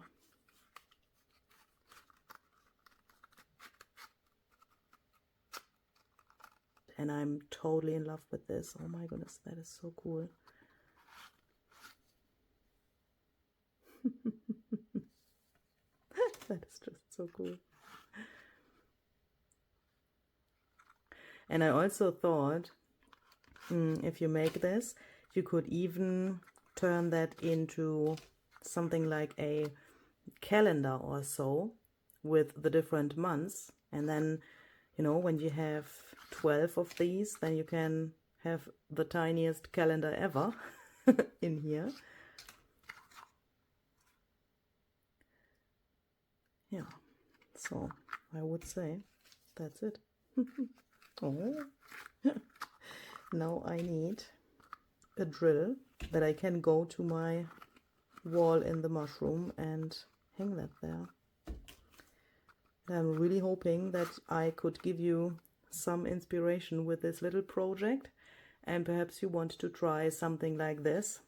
And I'm totally in love with this. Oh my goodness, that is so cool. That is just so cool. And I also thought, if you make this, you could even turn that into something like a calendar or so with the different months. And then, you know, when you have 12 of these, then you can have the tiniest calendar ever in here. Yeah, so I would say that's it. Oh, now I need a drill that I can go to my wall in the mushroom and hang that there. I'm really hoping that I could give you some inspiration with this little project, and perhaps you want to try something like this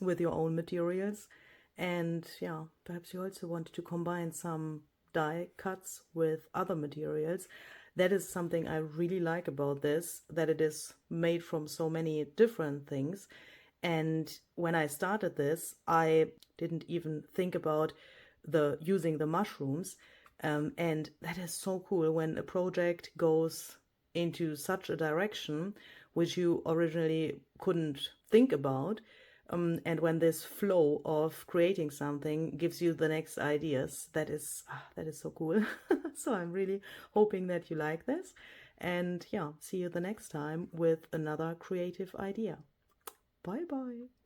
with your own materials. And yeah, perhaps you also want to combine some die cuts with other materials. That is something I really like about this, that it is made from so many different things. And when I started this, I didn't even think about using the mushrooms. And that is so cool when a project goes into such a direction which you originally couldn't think about. And when this flow of creating something gives you the next ideas, that is so cool. So I'm really hoping that you like this. And yeah, see you the next time with another creative idea. Bye bye.